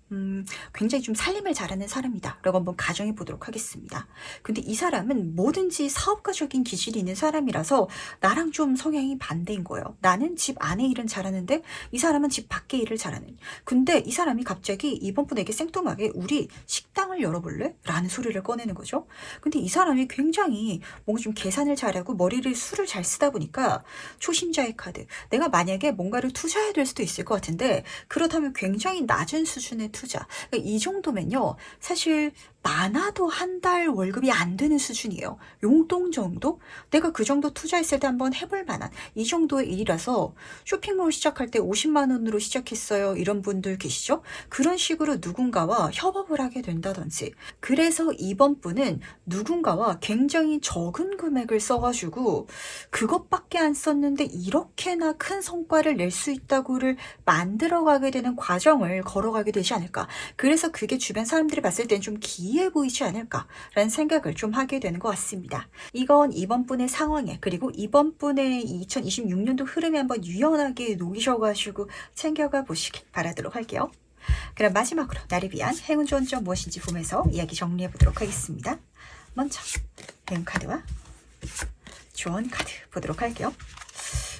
굉장히 좀 살림을 잘하는 사람이다 라고 한번 가정해 보도록 하겠습니다. 근데 이 사람은 뭐든지 사업가적인 기질이 있는 사람이라서 나랑 좀 성향이 반대인 거예요. 나는 집 안에 일은 잘하는데 이 사람은 집 밖에 일을 잘하는. 근데 이 사람이 갑자기 이번 분에게 생뚱하게 우리 식당을 열어볼래? 라는 소리를 꺼내는 거죠. 근데 이 사람이 굉장히 뭔가 좀 계산을 잘하고 술을 잘 쓰다 보니까 초심자의 카드. 내가 만약에 뭔가를 투자해야 될 수도 있을 것 같은데 그렇다면 굉장히 낮은 수준의 투자. 그러니까 이 정도면요, 사실 많아도 한 달 월급이 안 되는 수준이에요. 용돈 정도? 내가 그 정도 투자했을 때 한번 해볼 만한 이 정도의 일이라서 쇼핑몰 시작할 때 50만 원으로 시작했어요. 이런 분들 계시죠? 그런 식으로 누군가와 협업을 하게 된다든지. 그래서 이번 분은 누군가와 굉장히 적은 금액을 써가지고 그것밖에 안 썼는데 이렇게나 큰 성과를 낼 수 있다고를 만들어가게 되는 과정을 걸어가게 되지 않을까. 그래서 그게 주변 사람들이 봤을 땐 좀 기이해 보이지 않을까라는 생각을 좀 하게 되는 것 같습니다. 이건 이번 분의 상황에, 그리고 이번 분의 2026년도 흐름에 한번 유연하게 녹이셔가지고 챙겨가 보시길 바라도록 할게요. 그럼 마지막으로 나를 위한 행운 좋은 점 무엇인지 보면서 이야기 정리해 보도록 하겠습니다. 먼저 행운 카드와 조언 카드 보도록 할게요.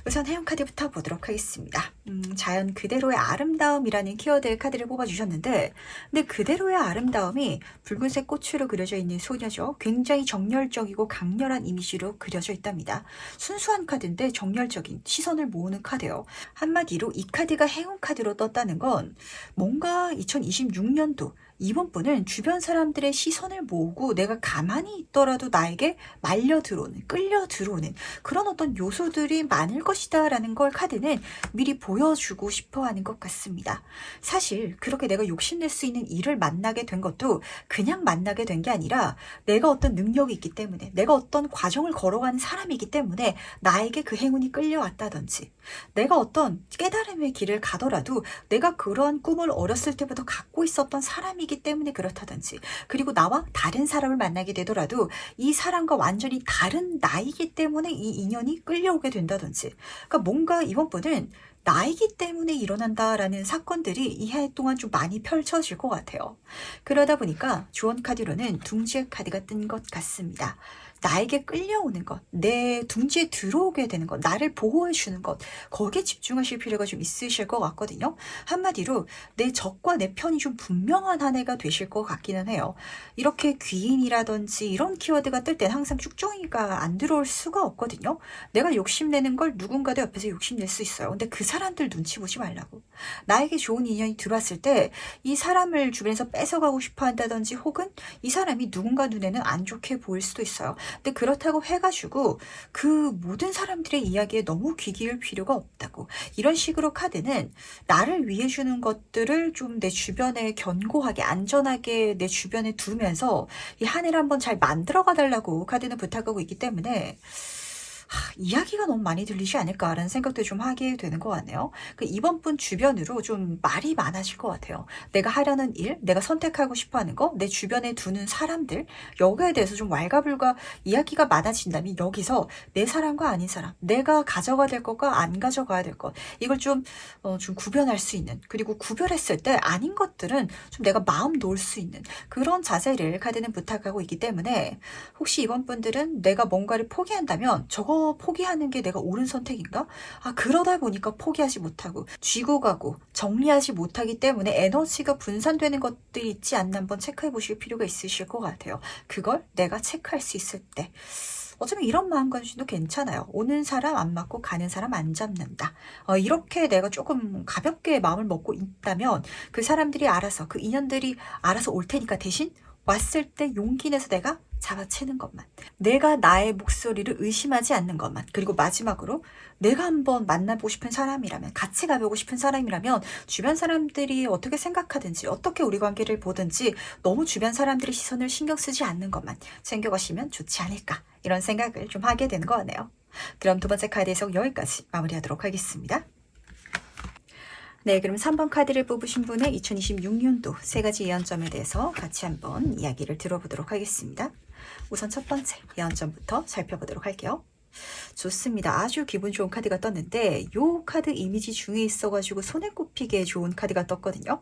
우선 행운 카드부터 보도록 하겠습니다. 자연 그대로의 아름다움이라는 키워드 카드를 뽑아주셨는데, 근데 그대로의 아름다움이 붉은색 꽃으로 그려져 있는 소녀죠. 굉장히 정열적이고 강렬한 이미지로 그려져 있답니다. 순수한 카드인데 정열적인 시선을 모으는 카드예요. 한마디로 이 카드가 행운 카드로 떴다는 건 뭔가 2026년도 이번 분은 주변 사람들의 시선을 모으고 내가 가만히 있더라도 나에게 말려 들어오는, 끌려 들어오는 그런 어떤 요소들이 많을 것이다 라는 걸 카드는 미리 보여주고 싶어 하는 것 같습니다. 사실 그렇게 내가 욕심낼 수 있는 일을 만나게 된 것도 그냥 만나게 된 게 아니라 내가 어떤 능력이 있기 때문에, 내가 어떤 과정을 걸어가는 사람이기 때문에 나에게 그 행운이 끌려왔다든지, 내가 어떤 깨달음의 길을 가더라도 내가 그러한 꿈을 어렸을 때부터 갖고 있었던 사람이 이기 때문에 그렇다든지, 그리고 나와 다른 사람을 만나게 되더라도 이 사람과 완전히 다른 나이기 때문에 이 인연이 끌려오게 된다든지, 그러니까 뭔가 이번 분은 나이기 때문에 일어난다라는 사건들이 이 해 동안 좀 많이 펼쳐질 것 같아요. 그러다 보니까 조언 카드로는 둥지의 카드가 뜬 것 같습니다. 나에게 끌려오는 것, 내 둥지에 들어오게 되는 것, 나를 보호해 주는 것, 거기에 집중하실 필요가 좀 있으실 것 같거든요. 한마디로 내 적과 내 편이 좀 분명한 한 해가 되실 것 같기는 해요. 이렇게 귀인이라든지 이런 키워드가 뜰 땐 항상 쭉정이가 안 들어올 수가 없거든요. 내가 욕심내는 걸 누군가도 옆에서 욕심낼 수 있어요. 근데 그 사람들 눈치 보지 말라고. 나에게 좋은 인연이 들어왔을 때 이 사람을 주변에서 뺏어가고 싶어 한다든지, 혹은 이 사람이 누군가 눈에는 안 좋게 보일 수도 있어요. 근데 그렇다고 해가지고 그 모든 사람들의 이야기에 너무 귀 기울 필요가 없다고. 이런 식으로 카드는 나를 위해 주는 것들을 좀 내 주변에 견고하게 안전하게 내 주변에 두면서 이 한 해를 한번 잘 만들어가 달라고 카드는 부탁하고 있기 때문에 이야기가 너무 많이 들리지 않을까라는 생각도 좀 하게 되는 것 같네요. 이번 분 주변으로 좀 말이 많아질 것 같아요. 내가 하려는 일, 내가 선택하고 싶어 하는 거, 내 주변에 두는 사람들, 여기에 대해서 좀 왈가불가 이야기가 많아진다면 여기서 내 사람과 아닌 사람, 내가 가져가야 될 것과 안 가져가야 될 것, 이걸 좀 구별할 수 있는, 그리고 구별했을 때 아닌 것들은 좀 내가 마음 놓을 수 있는 그런 자세를 카드는 부탁하고 있기 때문에 혹시 이번 분들은 내가 뭔가를 포기한다면 저거 포기하는 게 내가 옳은 선택인가? 그러다 보니까 포기하지 못하고 쥐고 가고 정리하지 못하기 때문에 에너지가 분산되는 것들이 있지 않나 한번 체크해 보실 필요가 있으실 것 같아요. 그걸 내가 체크할 수 있을 때 어쩌면 이런 마음가짐도 괜찮아요. 오는 사람 안 맞고 가는 사람 안 잡는다. 이렇게 내가 조금 가볍게 마음을 먹고 있다면 그 사람들이 알아서, 그 인연들이 알아서 올 테니까 대신 왔을 때 용기 내서 내가 잡아채는 것만, 내가 나의 목소리를 의심하지 않는 것만, 그리고 마지막으로 내가 한번 만나보고 싶은 사람이라면, 같이 가보고 싶은 사람이라면 주변 사람들이 어떻게 생각하든지 어떻게 우리 관계를 보든지 너무 주변 사람들의 시선을 신경 쓰지 않는 것만 챙겨가시면 좋지 않을까, 이런 생각을 좀 하게 되는 것 같네요. 그럼 두 번째 카드 해석 여기까지 마무리하도록 하겠습니다. 네, 그럼 3번 카드를 뽑으신 분의 2026년도 세 가지 예언점에 대해서 같이 한번 이야기를 들어보도록 하겠습니다. 우선 첫 번째 예언점부터 살펴보도록 할게요. 좋습니다. 아주 기분 좋은 카드가 떴는데 요 카드 이미지 중에 있어가지고 손에 꼽히게 좋은 카드가 떴거든요.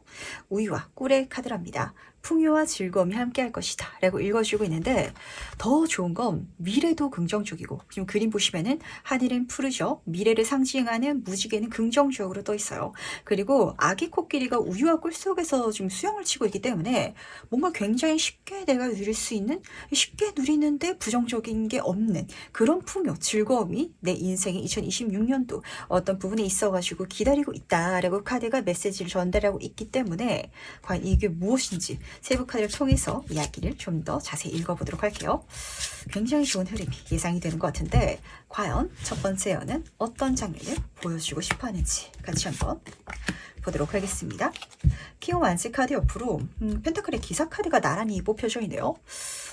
우유와 꿀의 카드랍니다. 풍요와 즐거움이 함께할 것이다 라고 읽어주고 있는데 더 좋은 건 미래도 긍정적이고, 지금 그림 보시면은 하늘은 푸르죠. 미래를 상징하는 무지개는 긍정적으로 떠 있어요. 그리고 아기 코끼리가 우유와 꿀 속에서 지금 수영을 치고 있기 때문에 뭔가 굉장히 쉽게 내가 누릴 수 있는, 쉽게 누리는데 부정적인 게 없는 그런 풍요, 즐거움이 내 인생의 2026년도 어떤 부분에 있어가지고 기다리고 있다라고 카드가 메시지를 전달하고 있기 때문에 과연 이게 무엇인지 세부 카드를 통해서 이야기를 좀 더 자세히 읽어보도록 할게요. 굉장히 좋은 흐름이 예상이 되는 것 같은데 과연 첫 번째 예언은 어떤 장면을 보여주고 싶어 하는지 같이 한번 보도록 하겠습니다. 킹 오브 완스 카드 옆으로 펜타클의 기사 카드가 나란히 뽑혀져 있네요.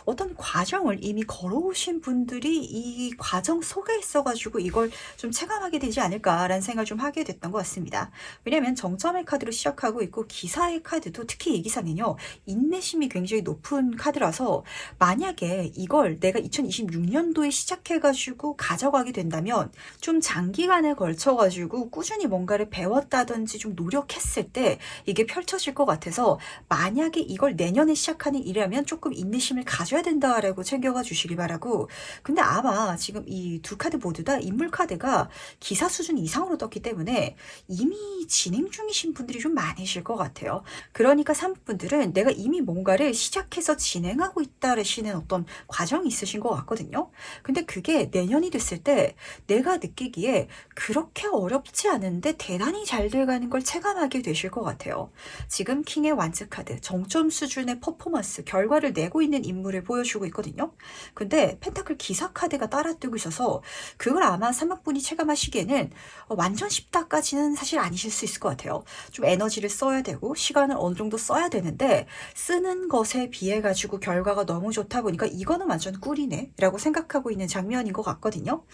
어떤 과정을 이미 걸어오신 분들이 이 과정 속에 있어가지고 이걸 좀 체감하게 되지 않을까라는 생각을 좀 하게 됐던 것 같습니다. 왜냐하면 정점의 카드로 시작하고 있고 기사의 카드도 특히 이 기사는요, 인내심이 굉장히 높은 카드라서 만약에 이걸 내가 2026년도에 시작해가지고 가져가게 된다면 좀 장기간에 걸쳐가지고 꾸준히 뭔가를 배웠다든지 좀 노력했을 때 이게 펼쳐질 것 같아서 만약에 이걸 내년에 시작하는 일이라면 조금 인내심을 가져야 된다라고 챙겨가 주시기 바라고. 근데 아마 지금 이 두 카드 모두 다 인물 카드가 기사 수준 이상으로 떴기 때문에 이미 진행 중이신 분들이 좀 많으실 것 같아요. 그러니까 3분들은 내가 이미 뭔가를 시작해서 진행하고 있다라시는 어떤 과정이 있으신 것 같거든요. 근데 그게 내년이 됐을 때 내가 느끼기에 그렇게 어렵지 않은데 대단히 잘 돼가는 걸 체감하게 되실 것 같아요. 지금 킹의 완즈 카드, 정점 수준의 퍼포먼스, 결과를 내고 있는 인물을 보여주고 있거든요. 근데 펜타클 기사 카드가 따라뜨고 있어서 그걸 아마 3학분이 체감하시기에는 완전 쉽다까지는 사실 아니실 수 있을 것 같아요. 좀 에너지를 써야 되고 시간을 어느 정도 써야 되는데 쓰는 것에 비해 가지고 결과가 너무 좋다 보니까 이거는 완전 꿀이네 라고 생각하고 있는 장면인 것 같거든요.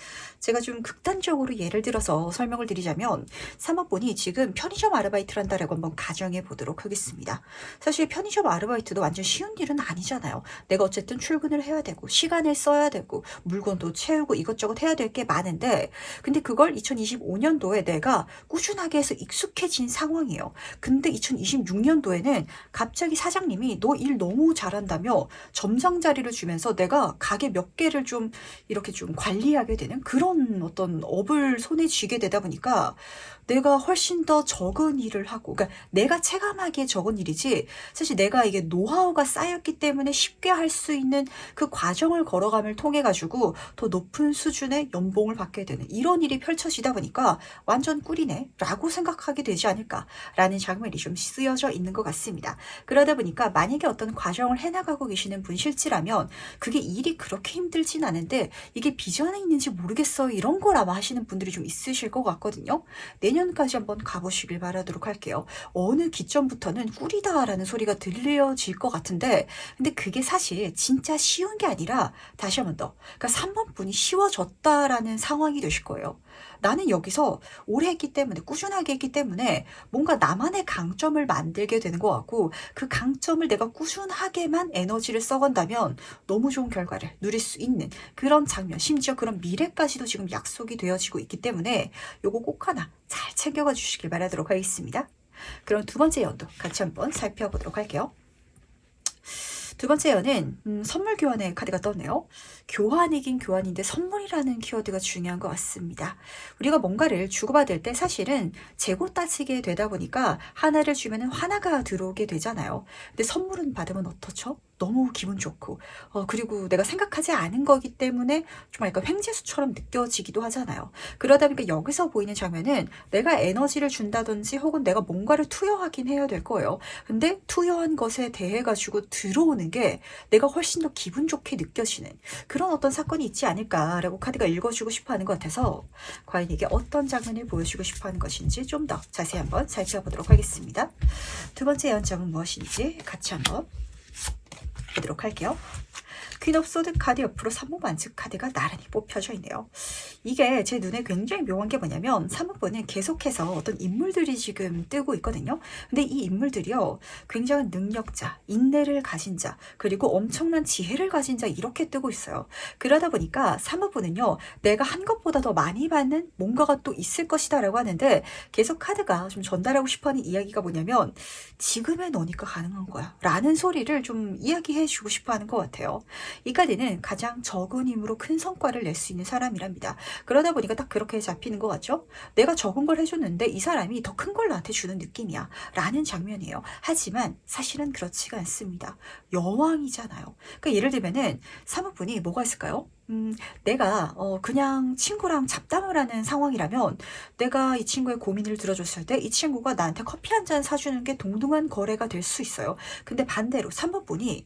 제가 좀 극단적으로 예를 들어서 설명을 드리자면 3학분이 지금 편의점 아르바이트를 한다라고 한번 가정해 보도록 하겠습니다. 사실 편의점 아르바이트도 완전 쉬운 일은 아니잖아요. 내가 어쨌든 출근을 해야 되고 시간을 써야 되고 물건도 채우고 이것저것 해야 될 게 많은데 근데 그걸 2025년도에 내가 꾸준하게 해서 익숙해진 상황이에요. 근데 2026년도에는 갑자기 사장님이 너 일 너무 잘한다며 점장 자리를 주면서 내가 가게 몇 개를 좀 이렇게 좀 관리하게 되는 그런 어떤 업을 손에 쥐게 되다 보니까 내가 훨씬 더 적은 일을 하고, 그러니까 내가 체감하기에 적은 일이지 사실 내가 이게 노하우가 쌓였기 때문에 쉽게 할 수 있는 그 과정을 걸어감을 통해 가지고 더 높은 수준의 연봉을 받게 되는 이런 일이 펼쳐지다 보니까 완전 꿀이네 라고 생각하게 되지 않을까 라는 장면이 좀 쓰여져 있는 것 같습니다. 그러다 보니까 만약에 어떤 과정을 해나가고 계시는 분실지라면 그게 일이 그렇게 힘들진 않은데 이게 비전에 있는지 모르겠어요 이런 걸 아마 하시는 분들이 좀 있으실 것 같거든요. 내년까지 한번 가보시길 바라도록 할게요. 어느 기점 직전부터는 꿀이다라는 소리가 들려질 것 같은데, 근데 그게 사실 진짜 쉬운 게 아니라, 다시 한 번 더, 그러니까 3번 분이 쉬워졌다라는 상황이 되실 거예요. 나는 여기서 오래 했기 때문에, 꾸준하게 했기 때문에 뭔가 나만의 강점을 만들게 되는 것 같고, 그 강점을 내가 꾸준하게만 에너지를 써간다면 너무 좋은 결과를 누릴 수 있는 그런 장면, 심지어 그런 미래까지도 지금 약속이 되어지고 있기 때문에 요거 꼭 하나 잘 챙겨가 주시길 바라도록 하겠습니다. 그럼 두 번째 연도 같이 한번 살펴보도록 할게요. 두 번째 연은 선물 교환의 카드가 떴네요. 교환이긴 교환인데 선물이라는 키워드가 중요한 것 같습니다. 우리가 뭔가를 주고받을 때 사실은 재고 따지게 되다 보니까 하나를 주면 하나가 들어오게 되잖아요. 근데 선물은 받으면 어떻죠? 너무 기분 좋고 그리고 내가 생각하지 않은 거기 때문에 정말 약간 횡재수처럼 느껴지기도 하잖아요. 그러다 보니까 여기서 보이는 장면은 내가 에너지를 준다든지 혹은 내가 뭔가를 투여하긴 해야 될 거예요. 근데 투여한 것에 대해 가지고 들어오는 게 내가 훨씬 더 기분 좋게 느껴지는 그런 어떤 사건이 있지 않을까라고 카드가 읽어주고 싶어 하는 것 같아서 과연 이게 어떤 장면을 보여주고 싶어 하는 것인지 좀 더 자세히 한번 살펴보도록 하겠습니다. 두 번째 연점은 무엇인지 같이 한번 보도록 할게요. 퀸 오브 소드 카드 옆으로 3호 만츠 카드가 나란히 뽑혀져 있네요. 이게 제 눈에 굉장히 묘한 게 뭐냐면 3호분은 계속해서 어떤 인물들이 지금 뜨고 있거든요. 근데 이 인물들이요, 굉장한 능력자, 인내를 가진 자, 그리고 엄청난 지혜를 가진 자 이렇게 뜨고 있어요. 그러다 보니까 3호분은요, 내가 한 것보다 더 많이 받는 뭔가가 또 있을 것이다 라고 하는데, 계속 카드가 좀 전달하고 싶어하는 이야기가 뭐냐면 지금의 너니까 가능한 거야 라는 소리를 좀 이야기해 주고 싶어 하는 것 같아요. 이 카드는 가장 적은 힘으로 큰 성과를 낼 수 있는 사람이랍니다. 그러다 보니까 딱 그렇게 잡히는 것 같죠? 내가 적은 걸 해줬는데 이 사람이 더 큰 걸 나한테 주는 느낌이야 라는 장면이에요. 하지만 사실은 그렇지가 않습니다. 여왕이잖아요. 그러니까 예를 들면은 사모분이 뭐가 있을까요? 내가 그냥 친구랑 잡담을 하는 상황이라면 내가 이 친구의 고민을 들어줬을 때 이 친구가 나한테 커피 한 잔 사주는 게 동등한 거래가 될 수 있어요. 근데 반대로 3번 분이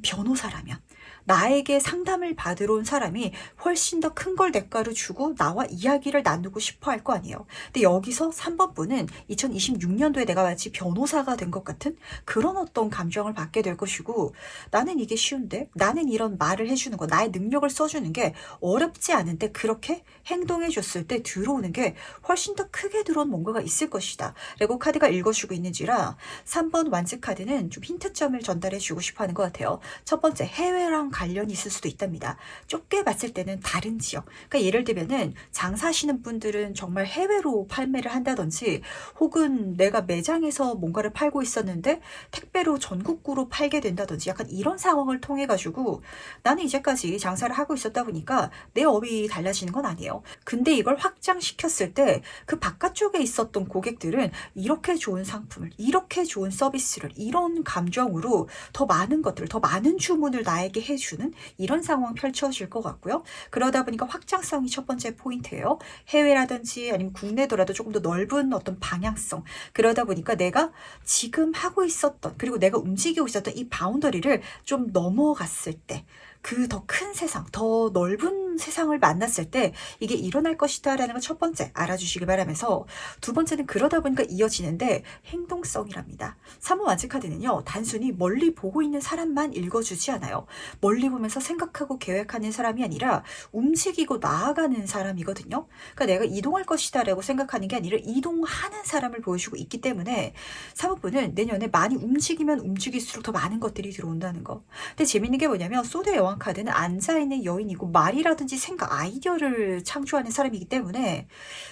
변호사라면 나에게 상담을 받으러 온 사람이 훨씬 더 큰 걸 대가로 주고 나와 이야기를 나누고 싶어 할 거 아니에요. 근데 여기서 3번 분은 2026년도에 내가 마치 변호사가 된 것 같은 그런 어떤 감정을 받게 될 것이고, 나는 이게 쉬운데, 나는 이런 말을 해주는 거, 나의 능력을 써주는 게 어렵지 않은데 그렇게 행동해 줬을 때 들어오는 게 훨씬 더 크게 들어온 뭔가가 있을 것이다 라고 카드가 읽어주고 있는지라 3번 완즈 카드는 좀 힌트점을 전달해 주고 싶어 하는 것 같아요. 첫 번째, 해외랑 관련이 있을 수도 있답니다. 좁게 봤을 때는 다른 지역, 그러니까 예를 들면은 장사하시는 분들은 정말 해외로 판매를 한다든지, 혹은 내가 매장에서 뭔가를 팔고 있었는데 택배로 전국구로 팔게 된다든지, 약간 이런 상황을 통해 가지고 나는 이제까지 장사를 하고 있었다 보니까 내 업이 달라지는 건 아니에요. 근데 이걸 확장시켰을 때 그 바깥쪽에 있었던 고객들은 이렇게 좋은 상품을, 이렇게 좋은 서비스를, 이런 감정으로 더 많은 것들을, 더 많은 주문을 나에게 해주는 이런 상황 펼쳐질 것 같고요. 그러다 보니까 확장성이 첫 번째 포인트예요. 해외라든지 아니면 국내더라도 조금 더 넓은 어떤 방향성. 그러다 보니까 내가 지금 하고 있었던, 그리고 내가 움직이고 있었던 이 바운더리를 좀 넘어갔을 때, 그 더 큰 세상, 더 넓은 세상을 만났을 때 이게 일어날 것이다 라는 걸 첫 번째 알아주시길 바라면서, 두 번째는 그러다 보니까 이어지는데 행동성이랍니다. 3호 완즈 카드는요, 단순히 멀리 보고 있는 사람만 읽어주지 않아요. 멀리 보면서 생각하고 계획하는 사람이 아니라 움직이고 나아가는 사람이거든요. 그러니까 내가 이동할 것이다 라고 생각하는 게 아니라 이동하는 사람을 보여주고 있기 때문에 3호분은 내년에 많이 움직이면 움직일수록 더 많은 것들이 들어온다는 거. 근데 재밌는 게 뭐냐면 소드의 여왕 카드는 앉아있는 여인이고 말이라든지 생각, 아이디어를 창조하는 사람이기 때문에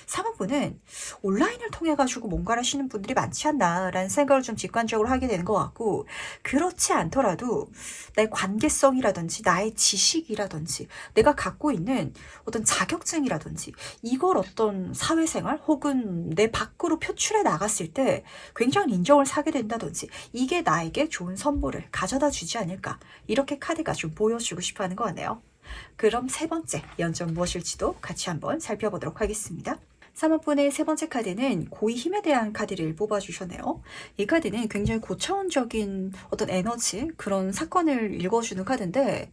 3호분은 온라인을 통해 가지고 뭔가를 하시는 분들이 많지 않나라는 생각을 좀 직관적으로 하게 되는 것 같고, 그렇지 않더라도 나의 관계성이라든지 나의 지식이라든지 내가 갖고 있는 어떤 자격증이라든지 이걸 어떤 사회생활 혹은 내 밖으로 표출해 나갔을 때 굉장히 인정을 사게 된다든지, 이게 나에게 좋은 선물을 가져다 주지 않을까, 이렇게 카드가 좀 보여주고 싶어 하는 거 같네요. 그럼 세 번째 연점 무엇일지도 같이 한번 살펴보도록 하겠습니다. 3번의 세 번째 카드는 고의 힘에 대한 카드를 뽑아주셨네요. 이 카드는 굉장히 고차원적인 어떤 에너지, 그런 사건을 읽어주는 카드인데,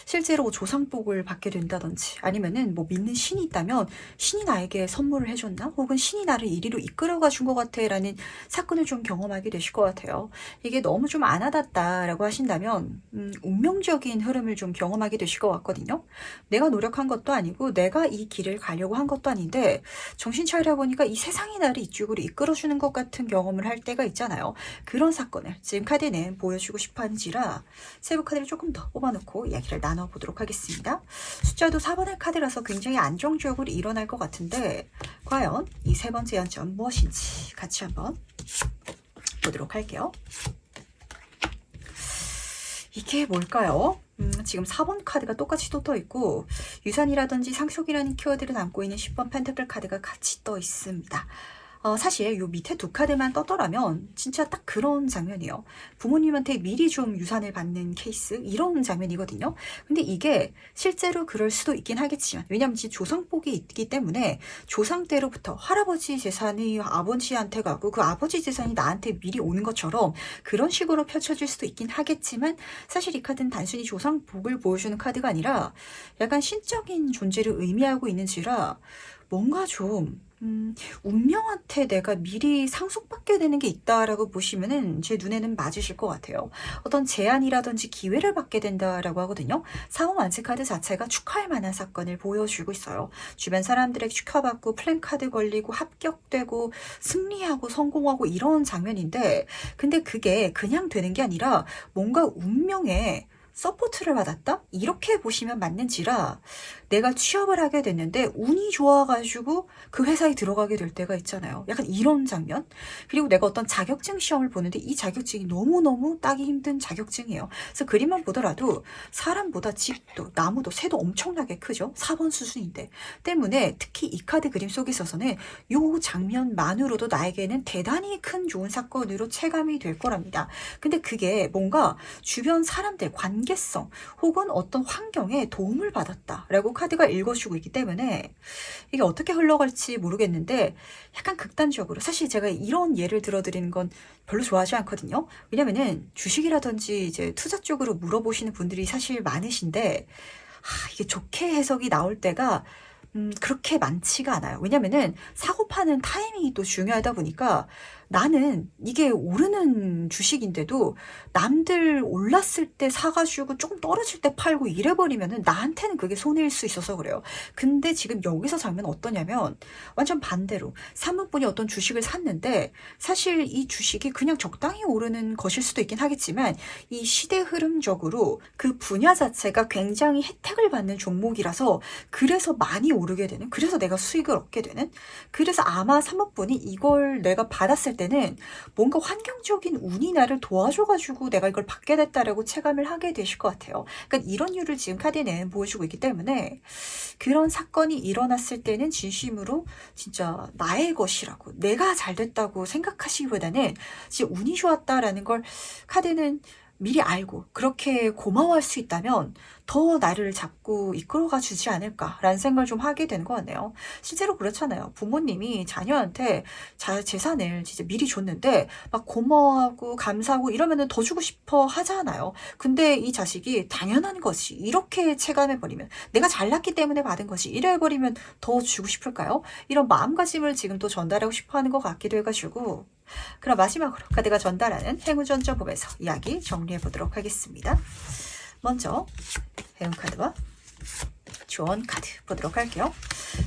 실제로 조상복을 받게 된다든지, 아니면은 뭐 믿는 신이 있다면 신이 나에게 선물을 해줬나? 혹은 신이 나를 이리로 이끌어가 준 것 같아 라는 사건을 좀 경험하게 되실 것 같아요. 이게 너무 좀 안 와닿다라고 하신다면 운명적인 흐름을 좀 경험하게 되실 것 같거든요. 내가 노력한 것도 아니고 내가 이 길을 가려고 한 것도 아닌데 정신 차리다 보니까 이 세상이 나를 이쪽으로 이끌어주는 것 같은 경험을 할 때가 있잖아요. 그런 사건을 지금 카드는 보여주고 싶어 하는지라 세부 카드를 조금 더 뽑아놓고 이야기를 나눠보도록 하겠습니다. 숫자도 4번의 카드라서 굉장히 안정적으로 일어날 것 같은데 과연 이 세 번째 연점 무엇인지 같이 한번 보도록 할게요. 이게 뭘까요? 지금 4번 카드가 똑같이 또 떠 있고 유산이라든지 상속이라는 키워드를 담고 있는 10번 펜타클 카드가 같이 떠 있습니다. 사실 요 밑에 두 카드만 떴더라면 진짜 딱 그런 장면이에요. 부모님한테 미리 좀 유산을 받는 케이스 이런 장면이거든요. 근데 이게 실제로 그럴 수도 있긴 하겠지만 왜냐면 지금 조상복이 있기 때문에 조상 때로부터 할아버지 재산이 아버지한테 가고 그 아버지 재산이 나한테 미리 오는 것처럼 그런 식으로 펼쳐질 수도 있긴 하겠지만 사실 이 카드는 단순히 조상복을 보여주는 카드가 아니라 약간 신적인 존재를 의미하고 있는지라 뭔가 좀 운명한테 내가 미리 상속받게 되는 게 있다라고 보시면은 제 눈에는 맞으실 것 같아요. 어떤 제안이라든지 기회를 받게 된다라고 하거든요. 4번 완치 카드 자체가 축하할 만한 사건을 보여주고 있어요. 주변 사람들에게 축하받고 플랜카드 걸리고 합격되고 승리하고 성공하고 이런 장면인데 근데 그게 그냥 되는 게 아니라 뭔가 운명에 서포트를 받았다? 이렇게 보시면 맞는지라 내가 취업을 하게 됐는데 운이 좋아가지고 그 회사에 들어가게 될 때가 있잖아요. 약간 이런 장면. 그리고 내가 어떤 자격증 시험을 보는데 이 자격증이 너무너무 따기 힘든 자격증이에요. 그래서 그림만 보더라도 사람보다 집도 나무도 새도 엄청나게 크죠. 4번 수준인데. 때문에 특히 이 카드 그림 속에 있어서는 이 장면만으로도 나에게는 대단히 큰 좋은 사건으로 체감이 될 거랍니다. 근데 그게 뭔가 주변 사람들 관계성 혹은 어떤 환경에 도움을 받았다라고 카드가 읽어주고 있기 때문에 이게 어떻게 흘러갈지 모르겠는데 약간 극단적으로 사실 제가 이런 예를 들어드리는 건 별로 좋아하지 않거든요. 왜냐면은 주식이라든지 이제 투자 쪽으로 물어보시는 분들이 사실 많으신데 이게 좋게 해석이 나올 때가 그렇게 많지가 않아요. 왜냐면은 사고 파는 타이밍이 또 중요하다 보니까 나는 이게 오르는 주식인데도 남들 올랐을 때 사가지고 조금 떨어질 때 팔고 이래버리면은 나한테는 그게 손해일 수 있어서 그래요. 근데 지금 여기서 장면 어떠냐면 완전 반대로 3분분이 어떤 주식을 샀는데 사실 이 주식이 그냥 적당히 오르는 것일 수도 있긴 하겠지만 이 시대 흐름적으로 그 분야 자체가 굉장히 혜택을 받는 종목이라서 그래서 많이 오르게 되는 그래서 내가 수익을 얻게 되는 그래서 아마 3분분이 이걸 내가 받았을 때는 뭔가 환경적인 운이 나를 도와줘가지고 내가 이걸 받게 됐다라고 체감을 하게 되실 것 같아요. 그러니까 이런 이유를 지금 카드는 보여주고 있기 때문에 그런 사건이 일어났을 때는 진심으로 진짜 나의 것이라고 내가 잘 됐다고 생각하시기보다는 진짜 운이 좋았다라는 걸 카드는 미리 알고 그렇게 고마워할 수 있다면 더 나를 잡고 이끌어가 주지 않을까라는 생각을 좀 하게 되는 것 같네요. 실제로 그렇잖아요. 부모님이 자녀한테 재산을 진짜 미리 줬는데 막 고마워하고 감사하고 이러면은 더 주고 싶어 하잖아요. 근데 이 자식이 당연한 것이 이렇게 체감해버리면 내가 잘났기 때문에 받은 것이 이래버리면 더 주고 싶을까요? 이런 마음가짐을 지금 또 전달하고 싶어 하는 것 같기도 해가지고 그럼 마지막으로 카드가 전달하는 행운전점 법에서 이야기 정리해 보도록 하겠습니다. 먼저 행운 카드와 조언 카드 보도록 할게요.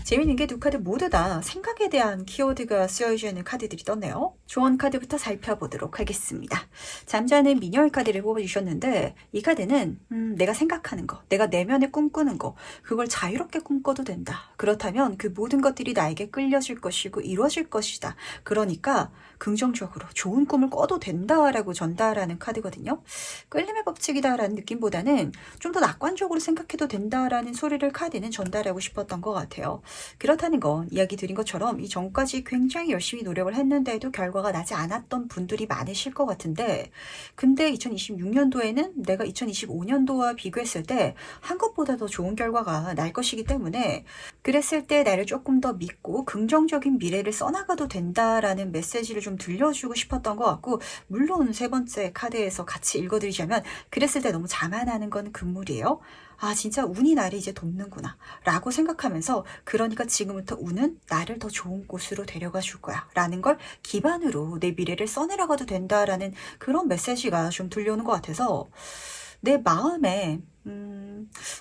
재미있는 게 두 카드 모두 다 생각에 대한 키워드가 쓰여져 있는 카드들이 떴네요. 조언 카드부터 살펴보도록 하겠습니다. 잠자는 미녀의 카드를 뽑아주셨는데 이 카드는 내가 생각하는 거, 내가 내면에 꿈꾸는 거 그걸 자유롭게 꿈꿔도 된다. 그렇다면 그 모든 것들이 나에게 끌려질 것이고 이루어질 것이다. 그러니까 긍정적으로 좋은 꿈을 꿔도 된다라고 전달하는 카드거든요. 끌림의 법칙이다라는 느낌보다는 좀 더 낙관적으로 생각해도 된다라는 소리를 카드는 전달하고 싶었던 것 같아요. 그렇다는 건 이야기 드린 것처럼 이 전까지 굉장히 열심히 노력을 했는데도 결과가 나지 않았던 분들이 많으실 것 같은데, 근데 2026년도에는 내가 2025년도와 비교했을 때 한 것보다 더 좋은 결과가 날 것이기 때문에, 그랬을 때 나를 조금 더 믿고 긍정적인 미래를 써나가도 된다라는 메시지를 좀 들려주고 싶었던 것 같고, 물론 세 번째 카드에서 같이 읽어드리자면, 그랬을 때 너무 자만하는 건 금물이에요. 아, 진짜 운이 나를 이제 돕는구나 라고 생각하면서, 그러니까 지금부터 운은 나를 더 좋은 곳으로 데려가 줄 거야 라는 걸 기반으로 내 미래를 써내려가도 된다라는 그런 메시지가 좀 들려오는 것 같아서, 내 마음에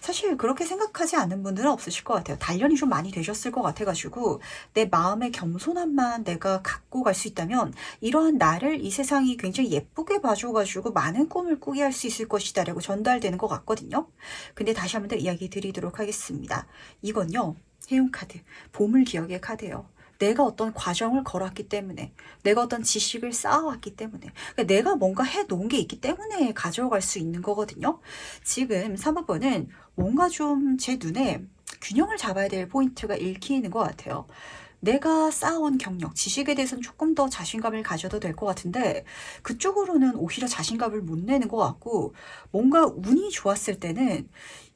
사실 그렇게 생각하지 않는 분들은 없으실 것 같아요. 단련이 좀 많이 되셨을 것 같아가지고, 내 마음의 겸손함만 내가 갖고 갈 수 있다면 이러한 나를 이 세상이 굉장히 예쁘게 봐줘가지고 많은 꿈을 꾸게 할 수 있을 것이다 라고 전달되는 것 같거든요. 근데 다시 한번 더 이야기 드리도록 하겠습니다. 이건요, 해운카드, 보물기억의 카드예요. 내가 어떤 과정을 걸어왔기 때문에, 내가 어떤 지식을 쌓아왔기 때문에, 그러니까 내가 뭔가 해놓은 게 있기 때문에 가져갈 수 있는 거거든요. 지금 3번은 뭔가 좀 제 눈에 균형을 잡아야 될 포인트가 읽히는 것 같아요. 내가 쌓아온 경력, 지식에 대해서는 조금 더 자신감을 가져도 될 것 같은데, 그쪽으로는 오히려 자신감을 못 내는 것 같고, 뭔가 운이 좋았을 때는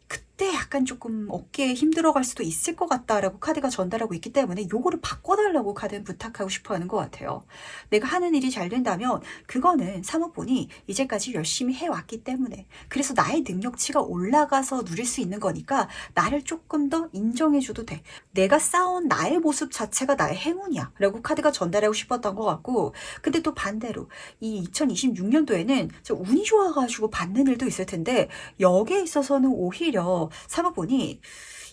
그때 약간 조금 어깨에 힘들어갈 수도 있을 것 같다라고 카드가 전달하고 있기 때문에 요거를 바꿔달라고 카드는 부탁하고 싶어하는 것 같아요. 내가 하는 일이 잘 된다면 그거는 사모폰이 이제까지 열심히 해왔기 때문에, 그래서 나의 능력치가 올라가서 누릴 수 있는 거니까 나를 조금 더 인정해줘도 돼. 내가 쌓아온 나의 모습 자체가 나의 행운이야 라고 카드가 전달하고 싶었던 것 같고, 근데 또 반대로 이 2026년도에는 운이 좋아가지고 받는 일도 있을 텐데, 여기에 있어서는 오히려 사모보니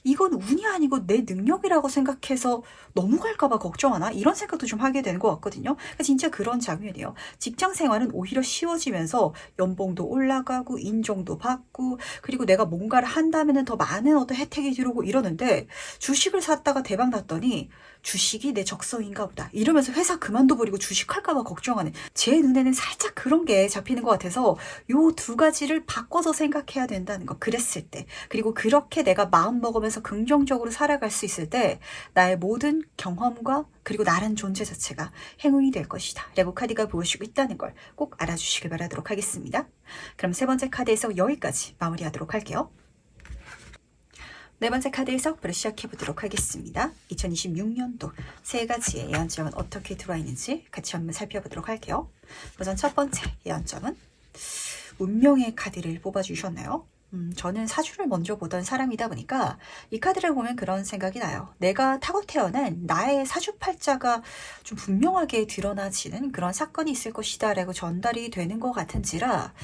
이건 운이 아니고 내 능력이라고 생각해서 넘어갈까봐 걱정하나? 이런 생각도 좀 하게 되는 것 같거든요. 그러니까 진짜 그런 장면이에요. 직장 생활은 오히려 쉬워지면서 연봉도 올라가고 인정도 받고, 그리고 내가 뭔가를 한다면 더 많은 어떤 혜택이 들어오고 이러는데, 주식을 샀다가 대박 났더니 주식이 내 적성인가 보다 이러면서 회사 그만둬버리고 주식할까봐 걱정하는, 제 눈에는 살짝 그런 게 잡히는 것 같아서 요 두 가지를 바꿔서 생각해야 된다는 거. 그랬을 때, 그리고 그렇게 내가 마음 먹으면서 긍정적으로 살아갈 수 있을 때 나의 모든 경험과 그리고 나란 존재 자체가 행운이 될 것이다 라고 카드가 보여주고 있다는 걸 꼭 알아주시길 바라도록 하겠습니다. 그럼 세 번째 카드에서 여기까지 마무리하도록 할게요. 네 번째 카드에서 바로 시작해보도록 하겠습니다. 2026년도 세 가지의 예언점은 어떻게 들어와 있는지 같이 한번 살펴보도록 할게요. 우선 첫 번째 예언점은 운명의 카드를 뽑아주셨나요? 저는 사주를 먼저 보던 사람이다 보니까 이 카드를 보면 그런 생각이 나요. 내가 타고 태어난 나의 사주팔자가 좀 분명하게 드러나지는 그런 사건이 있을 것이다 라고 전달이 되는 것 같은지라,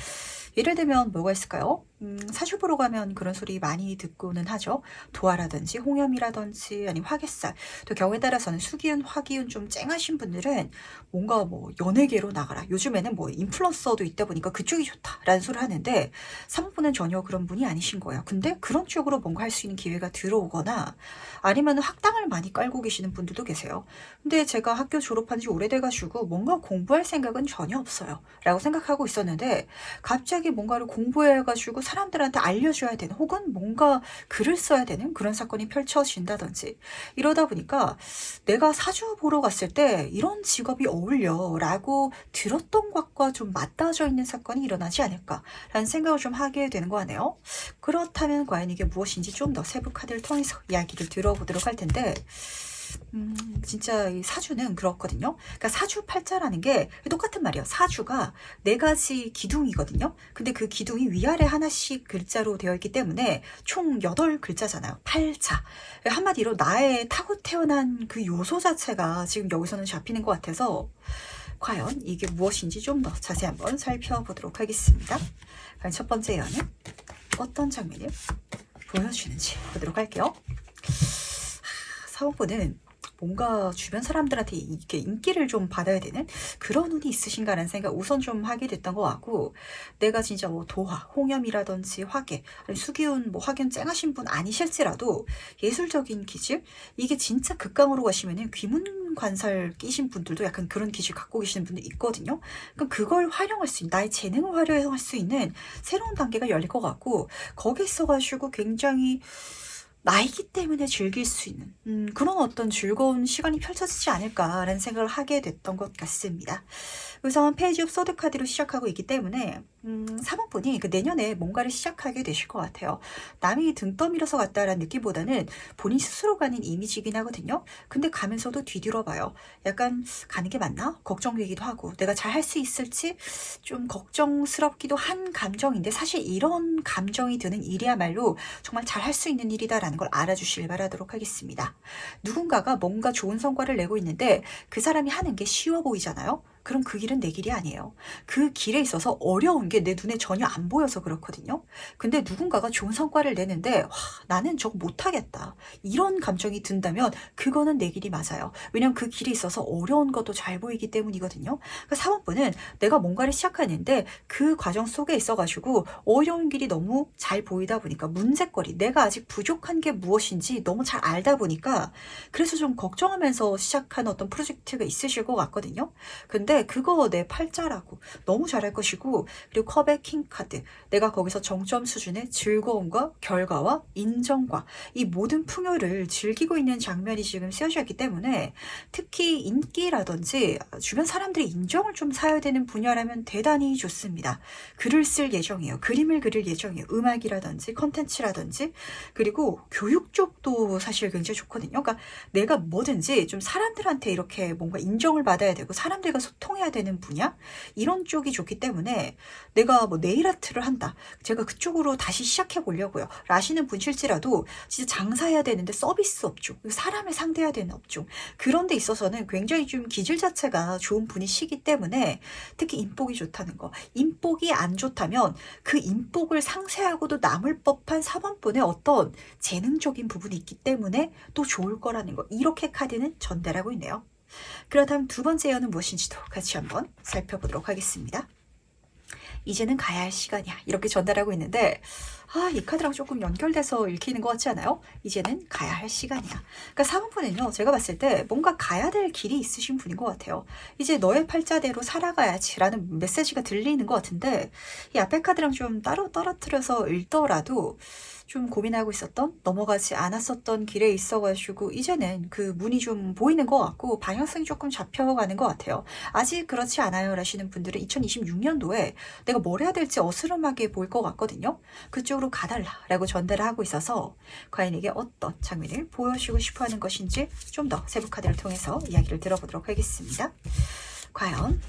예를 들면 뭐가 있을까요? 사주 보러 가면 그런 소리 많이 듣고는 하죠. 도화라든지 홍염이라든지 아니면 화개살, 또 경우에 따라서는 수기운, 화기운 좀 쨍하신 분들은 뭔가 뭐 연예계로 나가라, 요즘에는 뭐 인플루언서도 있다 보니까 그쪽이 좋다라는 소리를 하는데, 사모분은 전혀 그런 분이 아니신 거예요. 근데 그런 쪽으로 뭔가 할 수 있는 기회가 들어오거나, 아니면 학당을 많이 깔고 계시는 분들도 계세요. 근데 제가 학교 졸업한 지 오래돼가지고 뭔가 공부할 생각은 전혀 없어요 라고 생각하고 있었는데, 갑자기 뭔가를 공부해가지고 사람들한테 알려줘야 되는, 혹은 뭔가 글을 써야 되는 그런 사건이 펼쳐진다든지, 이러다 보니까 내가 사주 보러 갔을 때 이런 직업이 어울려 라고 들었던 것과 좀 맞닿아져 있는 사건이 일어나지 않을까라는 생각을 좀 하게 되는 거 같네요. 그렇다면 과연 이게 무엇인지 좀 더 세부 카드를 통해서 이야기를 들어보도록 할 텐데, 진짜 이 사주는 그렇거든요. 그러니까 사주팔자라는 게 똑같은 말이에요. 사주가 네 가지 기둥이거든요. 근데 그 기둥이 위아래 하나씩 글자로 되어 있기 때문에 총 8글자잖아요. 팔자. 한마디로 나의 타고 태어난 그 요소 자체가 지금 여기서는 잡히는 것 같아서, 과연 이게 무엇인지 좀 더 자세히 한번 살펴보도록 하겠습니다. 과연 첫 번째 예언은 어떤 장면을 보여주는지 보도록 할게요. 사모분은 뭔가 주변 사람들한테 이렇게 인기를 좀 받아야 되는 그런 운이 있으신가라는 생각 우선 좀 하게 됐던 것 같고, 내가 진짜 뭐 도화, 홍염이라든지 화계, 수기운, 뭐 화견 쨍하신 분 아니실지라도 예술적인 기질, 이게 진짜 극강으로 가시면은 귀문관살 끼신 분들도 약간 그런 기질 갖고 계시는 분들 있거든요. 그럼 그걸 활용할 수 있는, 나의 재능을 활용할 수 있는 새로운 단계가 열릴 것 같고, 거기에 있어가지고 굉장히 나이기 때문에 즐길 수 있는 그런 어떤 즐거운 시간이 펼쳐지지 않을까라는 생각을 하게 됐던 것 같습니다. 우선 페이지 업 소드 카드로 시작하고 있기 때문에 3번분이 그 내년에 뭔가를 시작하게 되실 것 같아요. 남이 등 떠밀어서 갔다라는 느낌보다는 본인 스스로 가는 이미지이긴 하거든요. 근데 가면서도 뒤돌아봐요. 약간 가는 게 맞나? 걱정되기도 하고 내가 잘 할 수 있을지 좀 걱정스럽기도 한 감정인데 사실 이런 감정이 드는 일이야말로 정말 잘 할 수 있는 일이다라는 걸 알아주시길 바라도록 하겠습니다. 누군가가 뭔가 좋은 성과를 내고 있는데 그 사람이 하는 게 쉬워 보이잖아요. 그럼 그 길은 내 길이 아니에요. 그 길에 있어서 어려운 게 내 눈에 전혀 안 보여서 그렇거든요. 근데 누군가가 좋은 성과를 내는데 와, 나는 저거 못하겠다. 이런 감정이 든다면 그거는 내 길이 맞아요. 왜냐면 그 길에 있어서 어려운 것도 잘 보이기 때문이거든요. 그러니까 4번분은 내가 뭔가를 시작하는데 그 과정 속에 있어가지고 어려운 길이 너무 잘 보이다 보니까 문제거리, 내가 아직 부족한 게 무엇인지 너무 잘 알다 보니까 그래서 좀 걱정하면서 시작한 어떤 프로젝트가 있으실 것 같거든요. 근데 그거 내 팔자라고 너무 잘할 것이고, 그리고 컵의 킹 카드, 내가 거기서 정점 수준의 즐거움과 결과와 인정과 이 모든 풍요를 즐기고 있는 장면이 지금 쓰여져 있기 때문에 특히 인기라든지 주변 사람들의 인정을 좀 사야 되는 분야라면 대단히 좋습니다. 글을 쓸 예정이에요. 그림을 그릴 예정이에요. 음악이라든지 컨텐츠라든지 그리고 교육 쪽도 사실 굉장히 좋거든요. 그러니까 내가 뭐든지 좀 사람들한테 이렇게 뭔가 인정을 받아야 되고 사람들과 소통해야 되는 분야 이런 쪽이 좋기 때문에 내가 뭐 네일 아트를 한다. 제가 그쪽으로 다시 시작해 보려고요. 라시는 분실지라도 진짜 장사해야 되는데 서비스 업종, 사람을 상대해야 되는 업종 그런 데 있어서는 굉장히 좀 기질 자체가 좋은 분이시기 때문에 특히 인복이 좋다는 거. 인복이 안 좋다면 그 인복을 상쇄하고도 남을 법한 4번분의 어떤 재능적인 부분이 있기 때문에 또 좋을 거라는 거. 이렇게 카드는 전달하고 있네요. 그렇다면 두 번째 예언은 무엇인지도 같이 한번 살펴보도록 하겠습니다. 이제는 가야 할 시간이야. 이렇게 전달하고 있는데 이 카드랑 조금 연결돼서 읽히는 것 같지 않아요? 이제는 가야 할 시간이야. 그러니까 4번분은요. 제가 봤을 때 뭔가 가야 될 길이 있으신 분인 것 같아요. 이제 너의 팔자대로 살아가야지 라는 메시지가 들리는 것 같은데 이 앞에 카드랑 좀 따로 떨어뜨려서 읽더라도 좀 고민하고 있었던 넘어가지 않았었던 길에 있어가지고 이제는 그 문이 좀 보이는 것 같고 방향성이 조금 잡혀가는 것 같아요. 아직 그렇지 않아요 라시는 분들은 2026년도에 내가 뭘 해야 될지 어스름하게 보일 것 같거든요. 그쪽으로 가달라 라고 전달을 하고 있어서 과연 이게 어떤 장면을 보여주고 싶어하는 것인지 좀 더 세부 카드를 통해서 이야기를 들어보도록 하겠습니다. 과연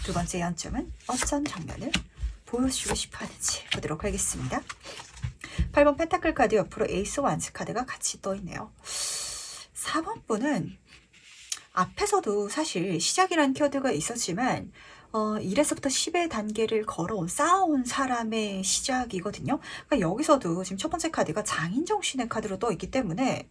두 번째 연점은 어떤 장면을 보여주고 싶어하는지 보도록 하겠습니다. 8번 펜타클 카드 옆으로 에이스 완스 카드가 같이 떠있네요. 4번분은 앞에서도 사실 시작이라는 키워드가 있었지만 1에서부터 10의 단계를 걸어온 쌓아온 사람의 시작이거든요. 그러니까 여기서도 지금 첫 번째 카드가 장인 정신의 카드로 떠 있기 때문에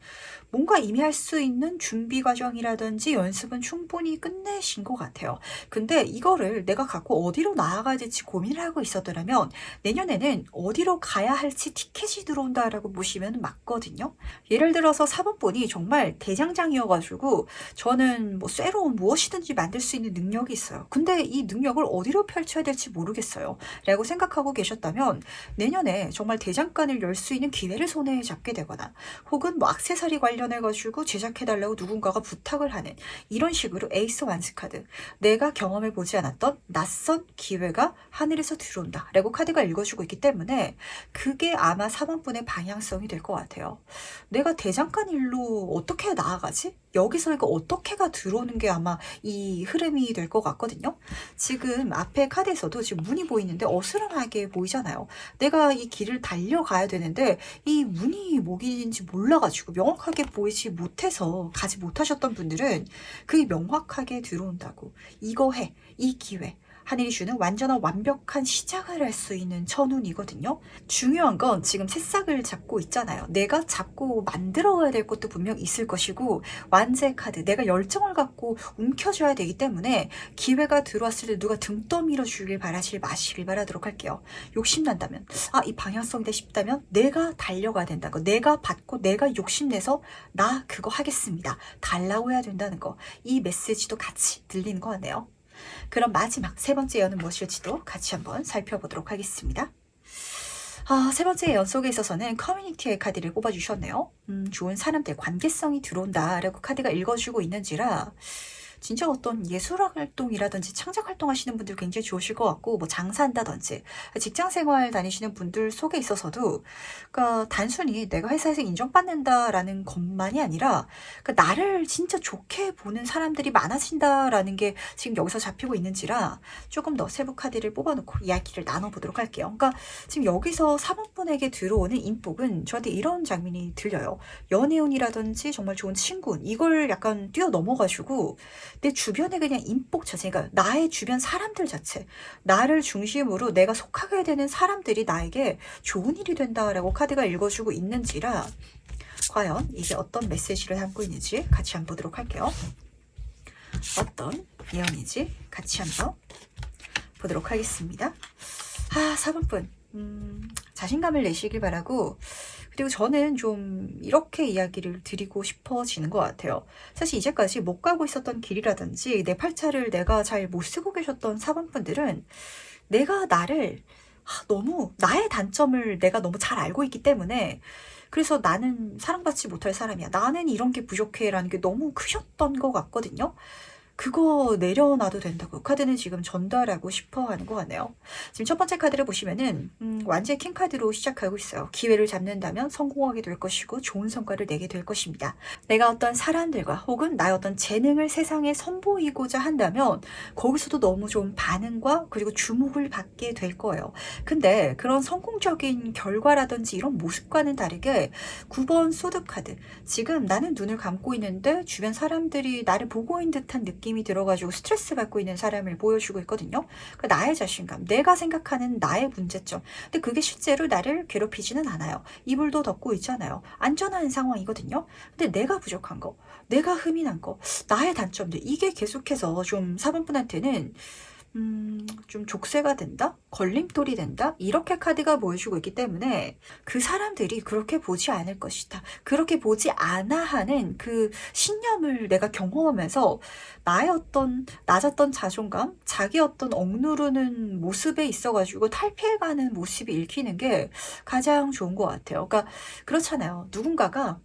뭔가 이미 할 수 있는 준비 과정이라든지 연습은 충분히 끝내신 것 같아요. 근데 이거를 내가 갖고 어디로 나아가야 될지 고민을 하고 있었더라면 내년에는 어디로 가야 할지 티켓이 들어온다라고 보시면 맞거든요. 예를 들어서 4번분이 정말 대장장이어가지고 저는 뭐 쇠로 무엇이든지 만들 수 있는 능력이 있어요. 근데 이 능력을 어디로 펼쳐야 될지 모르겠어요 라고 생각하고 계셨다면 내년에 정말 대장간을 열 수 있는 기회를 손에 잡게 되거나 혹은 뭐 액세서리 관련해 가지고 제작해달라고 누군가가 부탁을 하는 이런 식으로 에이스 완스 카드, 내가 경험해 보지 않았던 낯선 기회가 하늘에서 들어온다 라고 카드가 읽어주고 있기 때문에 그게 아마 4번분의 방향성이 될 것 같아요. 내가 대장간 일로 어떻게 나아가지? 여기서 이거 어떻게가 들어오는 게 아마 이 흐름이 될 것 같거든요. 지금 앞에 카드에서도 지금 문이 보이는데 어스름하게 보이잖아요. 내가 이 길을 달려가야 되는데 이 문이 뭐인지 몰라가지고 명확하게 보이지 못해서 가지 못하셨던 분들은 그게 명확하게 들어온다고. 이거 해, 이 기회. 하늘이 주는 완전한 완벽한 시작을 할 수 있는 천운이거든요. 중요한 건 지금 새싹을 잡고 있잖아요. 내가 잡고 만들어야 될 것도 분명 있을 것이고 완제 카드, 내가 열정을 갖고 움켜줘야 되기 때문에 기회가 들어왔을 때 누가 등 떠밀어 주길 바라실 마시길 바라도록 할게요. 욕심난다면 이 방향성이다 싶다면 내가 달려가야 된다고, 내가 받고 내가 욕심내서 나 그거 하겠습니다 달라고 해야 된다는 거, 이 메시지도 같이 들리는 것 같네요. 그럼 마지막 세 번째 예언은 무엇일지도 같이 한번 살펴보도록 하겠습니다. 세 번째 연속에 있어서는 커뮤니티의 카드를 뽑아주셨네요. 좋은 사람들 관계성이 들어온다라고 카드가 읽어주고 있는지라 진짜 어떤 예술 활동이라든지 창작 활동하시는 분들 굉장히 좋으실 것 같고, 뭐 장사한다든지 직장 생활 다니시는 분들 속에 있어서도, 그러니까 단순히 내가 회사에서 인정받는다라는 것만이 아니라, 그러니까 나를 진짜 좋게 보는 사람들이 많아진다라는 게 지금 여기서 잡히고 있는지라 조금 더 세부 카드를 뽑아놓고 이야기를 나눠보도록 할게요. 그러니까 지금 여기서 사모분에게 들어오는 인복은 저한테 이런 장면이 들려요. 연애운이라든지 정말 좋은 친구운, 이걸 약간 뛰어넘어가지고 내 주변에 그냥 인복 자체가, 나의 주변 사람들 자체, 나를 중심으로 내가 속하게 되는 사람들이 나에게 좋은 일이 된다라고 카드가 읽어주고 있는지라, 과연 이게 어떤 메시지를 담고 있는지 같이 한번 보도록 할게요. 어떤 예언인지 같이 한번 보도록 하겠습니다. 4번분 자신감을 내시길 바라고, 그리고 저는 좀 이렇게 이야기를 드리고 싶어지는 것 같아요. 사실 이제까지 못 가고 있었던 길이라든지 내 팔자를 내가 잘 못 쓰고 계셨던 4번분들은 내가 나를 너무, 나의 단점을 내가 너무 잘 알고 있기 때문에, 그래서 나는 사랑받지 못할 사람이야, 나는 이런 게 부족해 라는 게 너무 크셨던 것 같거든요. 그거 내려놔도 된다고 카드는 지금 전달하고 싶어 하는 것 같네요. 지금 첫 번째 카드를 보시면은 완전 킹 카드로 시작하고 있어요. 기회를 잡는다면 성공하게 될 것이고 좋은 성과를 내게 될 것입니다. 내가 어떤 사람들과 혹은 나의 어떤 재능을 세상에 선보이고자 한다면 거기서도 너무 좋은 반응과 그리고 주목을 받게 될 거예요. 근데 그런 성공적인 결과라든지 이런 모습과는 다르게 9번 소드 카드, 지금 나는 눈을 감고 있는데 주변 사람들이 나를 보고 있는 듯한 느낌이 들어가지고 스트레스 받고 있는 사람을 보여주고 있거든요. 그러니까 나의 자신감, 내가 생각하는 나의 문제점, 근데 그게 실제로 나를 괴롭히지는 않아요. 이불도 덮고 있잖아요. 안전한 상황이거든요. 근데 내가 부족한 거, 내가 흠이 난 거, 나의 단점들, 이게 계속해서 좀 4번분한테는 좀 족쇄가 된다? 걸림돌이 된다? 이렇게 카드가 보여주고 있기 때문에 그 사람들이 그렇게 보지 않을 것이다, 그렇게 보지 않아 하는 그 신념을 내가 경험하면서 나의 어떤 낮았던 자존감, 자기 어떤 억누르는 모습에 있어가지고 탈피해가는 모습이 읽히는 게 가장 좋은 것 같아요. 그러니까 그렇잖아요. 누군가가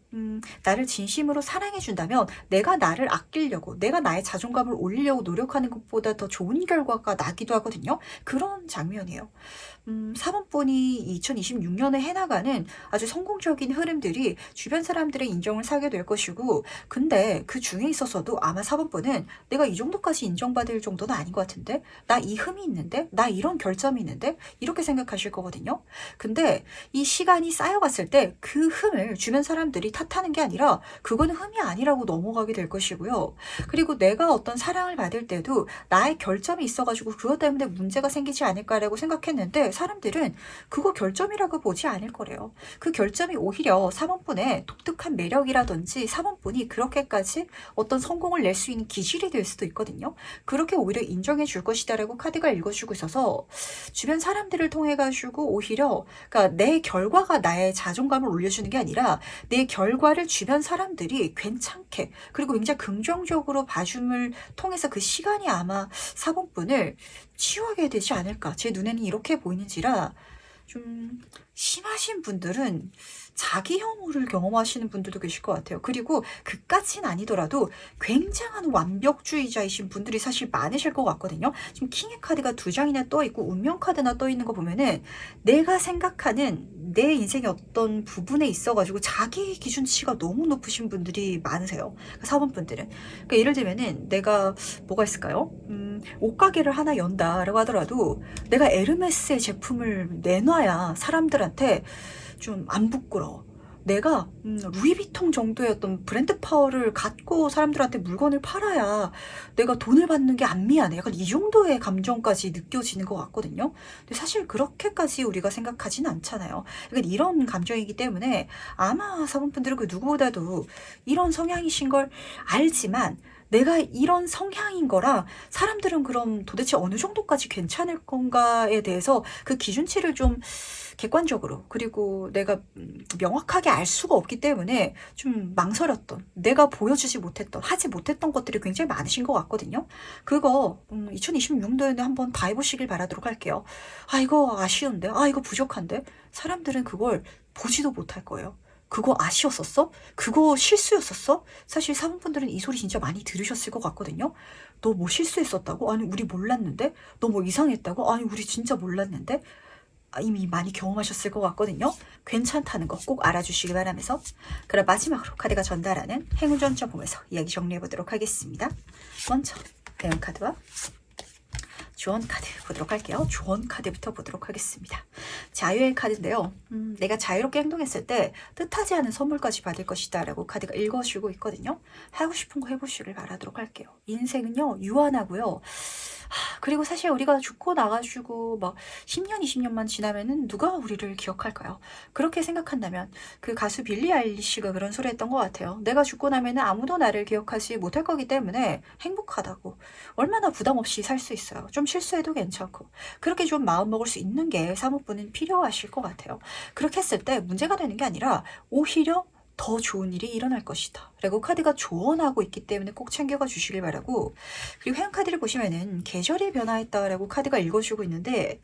나를 진심으로 사랑해준다면 내가 나를 아끼려고, 내가 나의 자존감을 올리려고 노력하는 것보다 더 좋은 결과가 나기도 하거든요. 그런 장면이에요. 4번분이 2026년에 해나가는 아주 성공적인 흐름들이 주변 사람들의 인정을 사게 될 것이고, 근데 그 중에 있어서도 아마 4번분은 내가 이 정도까지 인정받을 정도는 아닌 것 같은데, 나 이 흠이 있는데, 나 이런 결점이 있는데, 이렇게 생각하실 거거든요. 근데 이 시간이 쌓여갔을 때 그 흠을 주변 사람들이 탓하는 게 아니라 그거는 흠이 아니라고 넘어가게 될 것이고요. 그리고 내가 어떤 사랑을 받을 때도 나의 결점이 있어가지고 그것 때문에 문제가 생기지 않을까라고 생각했는데, 사람들은 그거 결점이라고 보지 않을 거래요. 그 결점이 오히려 4번분의 독특한 매력이라든지 4번분이 그렇게까지 어떤 성공을 낼 수 있는 기질이 될 수도 있거든요. 그렇게 오히려 인정해 줄 것이다라고 카드가 읽어주고 있어서 주변 사람들을 통해 가지고 오히려, 그러니까 내 결과가 나의 자존감을 올려주는 게 아니라 내 결과를 주변 사람들이 괜찮게 그리고 굉장히 긍정적으로 봐줌을 통해서 그 시간이 아마 4번분을 치유하게 되지 않을까, 제 눈에는 이렇게 보이는지라, 좀 심하신 분들은 자기 혐오를 경험하시는 분들도 계실 것 같아요. 그리고 그까진 아니더라도 굉장한 완벽주의자이신 분들이 사실 많으실 것 같거든요. 지금 킹의 카드가 2장이나 떠있고 운명 카드나 떠있는 거 보면은 내가 생각하는 내 인생의 어떤 부분에 있어가지고 자기 기준치가 너무 높으신 분들이 많으세요. 4번분들은. 그러니까 예를 들면은 내가 뭐가 있을까요? 옷가게를 하나 연다라고 하더라도 내가 에르메스의 제품을 내놔야 사람들한테 좀 안 부끄러워. 내가 루이비통 정도의 어떤 브랜드 파워를 갖고 사람들한테 물건을 팔아야 내가 돈을 받는 게 안 미안해. 약간 이 정도의 감정까지 느껴지는 것 같거든요. 근데 사실 그렇게까지 우리가 생각하진 않잖아요. 그러니까 이런 감정이기 때문에 아마 4번분들은 그 누구보다도 이런 성향이신 걸 알지만, 내가 이런 성향인 거라 사람들은 그럼 도대체 어느 정도까지 괜찮을 건가에 대해서 그 기준치를 좀 객관적으로 그리고 내가 명확하게 알 수가 없기 때문에 좀 망설였던 내가 보여주지 못했던 하지 못했던 것들이 굉장히 많으신 것 같거든요. 그거 2026년도에는 한번 다 해보시길 바라도록 할게요. 아 이거 아쉬운데 아 이거 부족한데 사람들은 그걸 보지도 못할 거예요. 그거 아쉬웠었어? 그거 실수였었어? 사실 사모분들은 이 소리 진짜 많이 들으셨을 것 같거든요. 너 뭐 실수했었다고? 아니 우리 몰랐는데? 너 뭐 이상했다고? 아니 우리 진짜 몰랐는데? 이미 많이 경험하셨을 것 같거든요. 괜찮다는 거 꼭 알아주시기 바라면서 그럼 마지막으로 카드가 전달하는 행운 전점 보면서 이야기 정리해보도록 하겠습니다. 먼저 배운 카드와 조언 카드 보도록 할게요. 조언 카드부터 보도록 하겠습니다. 자유의 카드인데요. 내가 자유롭게 행동했을 때 뜻하지 않은 선물까지 받을 것이다 라고 카드가 읽어주고 있거든요. 하고 싶은 거 해보시길 바라도록 할게요. 인생은요 유한하고요. 그리고 사실 우리가 죽고 나가지고 막 10년, 20년만 지나면은 누가 우리를 기억할까요? 그렇게 생각한다면 그 가수 빌리 아일리시가 그런 소리 했던 것 같아요. 내가 죽고 나면은 아무도 나를 기억하지 못할 거기 때문에 행복하다고. 얼마나 부담 없이 살 수 있어요. 좀 실수해도 괜찮고. 그렇게 좀 마음 먹을 수 있는 게 사모분은 필요하실 것 같아요. 그렇게 했을 때 문제가 되는 게 아니라 오히려 더 좋은 일이 일어날 것이다 라고 카드가 조언하고 있기 때문에 꼭 챙겨가 주시길 바라고 그리고 회원 카드를 보시면은 계절이 변화했다 라고 카드가 읽어주고 있는데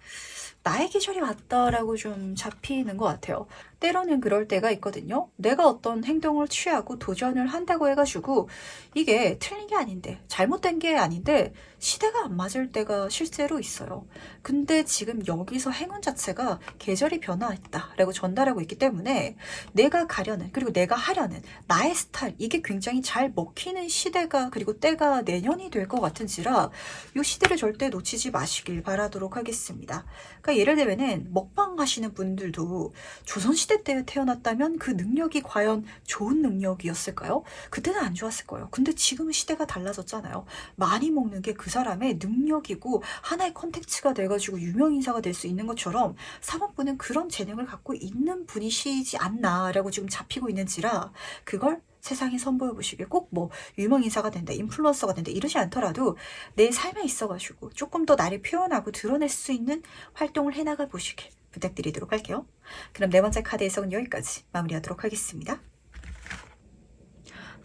나의 계절이 왔다라고 좀 잡히는 것 같아요. 때로는 그럴 때가 있거든요. 내가 어떤 행동을 취하고 도전을 한다고 해가지고 이게 틀린 게 아닌데 잘못된 게 아닌데 시대가 안 맞을 때가 실제로 있어요. 근데 지금 여기서 행운 자체가 계절이 변화했다라고 전달하고 있기 때문에 내가 가려는 그리고 내가 하려는 나의 스타일 이게 굉장히 잘 먹히는 시대가 그리고 때가 내년이 될 것 같은지라 이 시대를 절대 놓치지 마시길 바라도록 하겠습니다. 그러니까 예를 들면은 먹방 하시는 분들도 조선시대 때 태어났다면 그 능력이 과연 좋은 능력이었을까요? 그때는 안 좋았을 거예요. 근데 지금은 시대가 달라졌잖아요. 많이 먹는 게 그 사람의 능력이고 하나의 컨텐츠가 돼가지고 유명인사가 될 수 있는 것처럼 사모분은 그런 재능을 갖고 있는 분이시지 않나라고 지금 잡히고 있는지라 그걸 세상에 선보여 보시길 꼭 뭐 유명인사가 된다 인플루언서가 된다 이러지 않더라도 내 삶에 있어가지고 조금 더 나를 표현하고 드러낼 수 있는 활동을 해나가 보시길 부탁드리도록 할게요. 그럼 네 번째 카드 해석은 여기까지 마무리하도록 하겠습니다.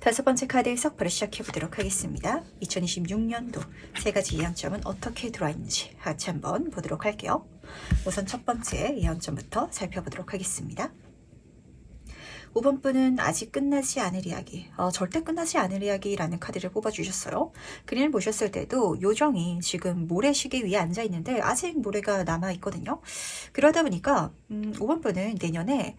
다섯 번째 카드 해석 바로 시작해보도록 하겠습니다. 2026년도 세 가지 예언점은 어떻게 들어와 있는지 같이 한번 보도록 할게요. 우선 첫 번째 예언점부터 살펴보도록 하겠습니다. 5번 분은 아직 끝나지 않을 이야기, 절대 끝나지 않을 이야기라는 카드를 뽑아주셨어요. 그림을 보셨을 때도 요정이 지금 모래시계 위에 앉아있는데 아직 모래가 남아있거든요. 그러다 보니까 5번 분은 내년에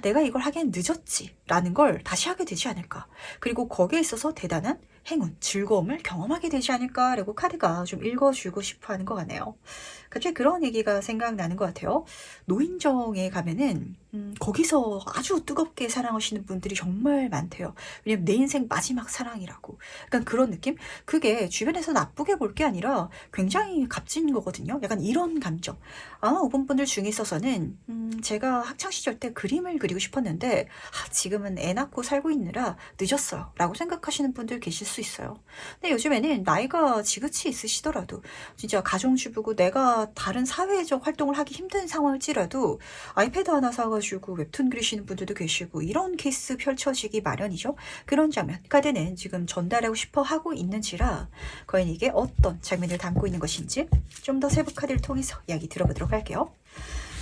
내가 이걸 하기엔 늦었지 라는 걸 다시 하게 되지 않을까. 그리고 거기에 있어서 대단한 행운, 즐거움을 경험하게 되지 않을까라고 카드가 좀 읽어주고 싶어 하는 것 같네요. 갑자기 그런 얘기가 생각나는 것 같아요. 노인정에 가면은 거기서 아주 뜨겁게 사랑하시는 분들이 정말 많대요. 왜냐면 내 인생 마지막 사랑이라고. 약간 그런 느낌? 그게 주변에서 나쁘게 볼 게 아니라 굉장히 값진 거거든요. 약간 이런 감정. 아마 5번 분들 중에 있어서는 제가 학창시절 때 그림을 그리고 싶었는데 지금은 애 낳고 살고 있느라 늦었어요 라고 생각하시는 분들 계실 수 있어요. 근데 요즘에는 나이가 지긋이 있으시더라도 진짜 가정주부고 내가 다른 사회적 활동을 하기 힘든 상황일지라도 아이패드 하나 사가지고 웹툰 그리시는 분들도 계시고 이런 케이스 펼쳐지기 마련이죠. 그런 장면 카드는 지금 전달하고 싶어 하고 있는지라 과연 이게 어떤 장면을 담고 있는 것인지 좀 더 세부 카드를 통해서 이야기 들어보도록 할게요.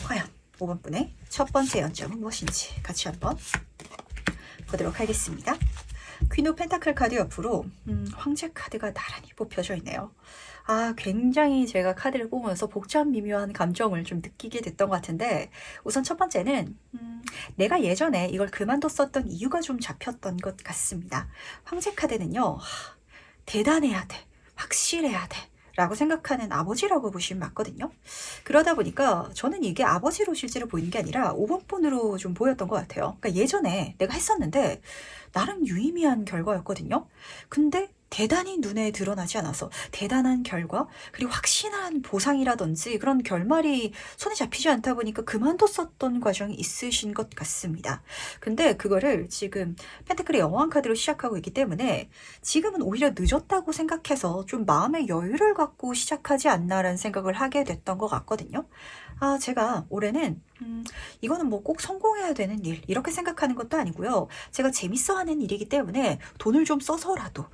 과연 5번 분의 첫 번째 연점은 무엇인지 같이 한번 보도록 하겠습니다. 퀸 오브 펜타클 카드 옆으로 황제 카드가 나란히 뽑혀져 있네요. 굉장히 제가 카드를 뽑으면서 복잡 미묘한 감정을 좀 느끼게 됐던 것 같은데 우선 첫 번째는 내가 예전에 이걸 그만뒀었던 이유가 좀 잡혔던 것 같습니다. 황제 카드는요. 대단해야 돼. 확실해야 돼. 라고 생각하는 아버지라고 보시면 맞거든요. 그러다 보니까 저는 이게 아버지로 실제로 보이는 게 아니라 5번 번으로 좀 보였던 것 같아요. 그러니까 예전에 내가 했었는데 나름 유의미한 결과였거든요. 근데 대단히 눈에 드러나지 않아서 대단한 결과 그리고 확신한 보상이라든지 그런 결말이 손에 잡히지 않다 보니까 그만뒀었던 과정이 있으신 것 같습니다. 근데 그거를 지금 펜타클의 여왕 카드로 시작하고 있기 때문에 지금은 오히려 늦었다고 생각해서 좀 마음의 여유를 갖고 시작하지 않나라는 생각을 하게 됐던 것 같거든요. 제가 올해는 이거는 뭐 꼭 성공해야 되는 일 이렇게 생각하는 것도 아니고요. 제가 재밌어하는 일이기 때문에 돈을 좀 써서라도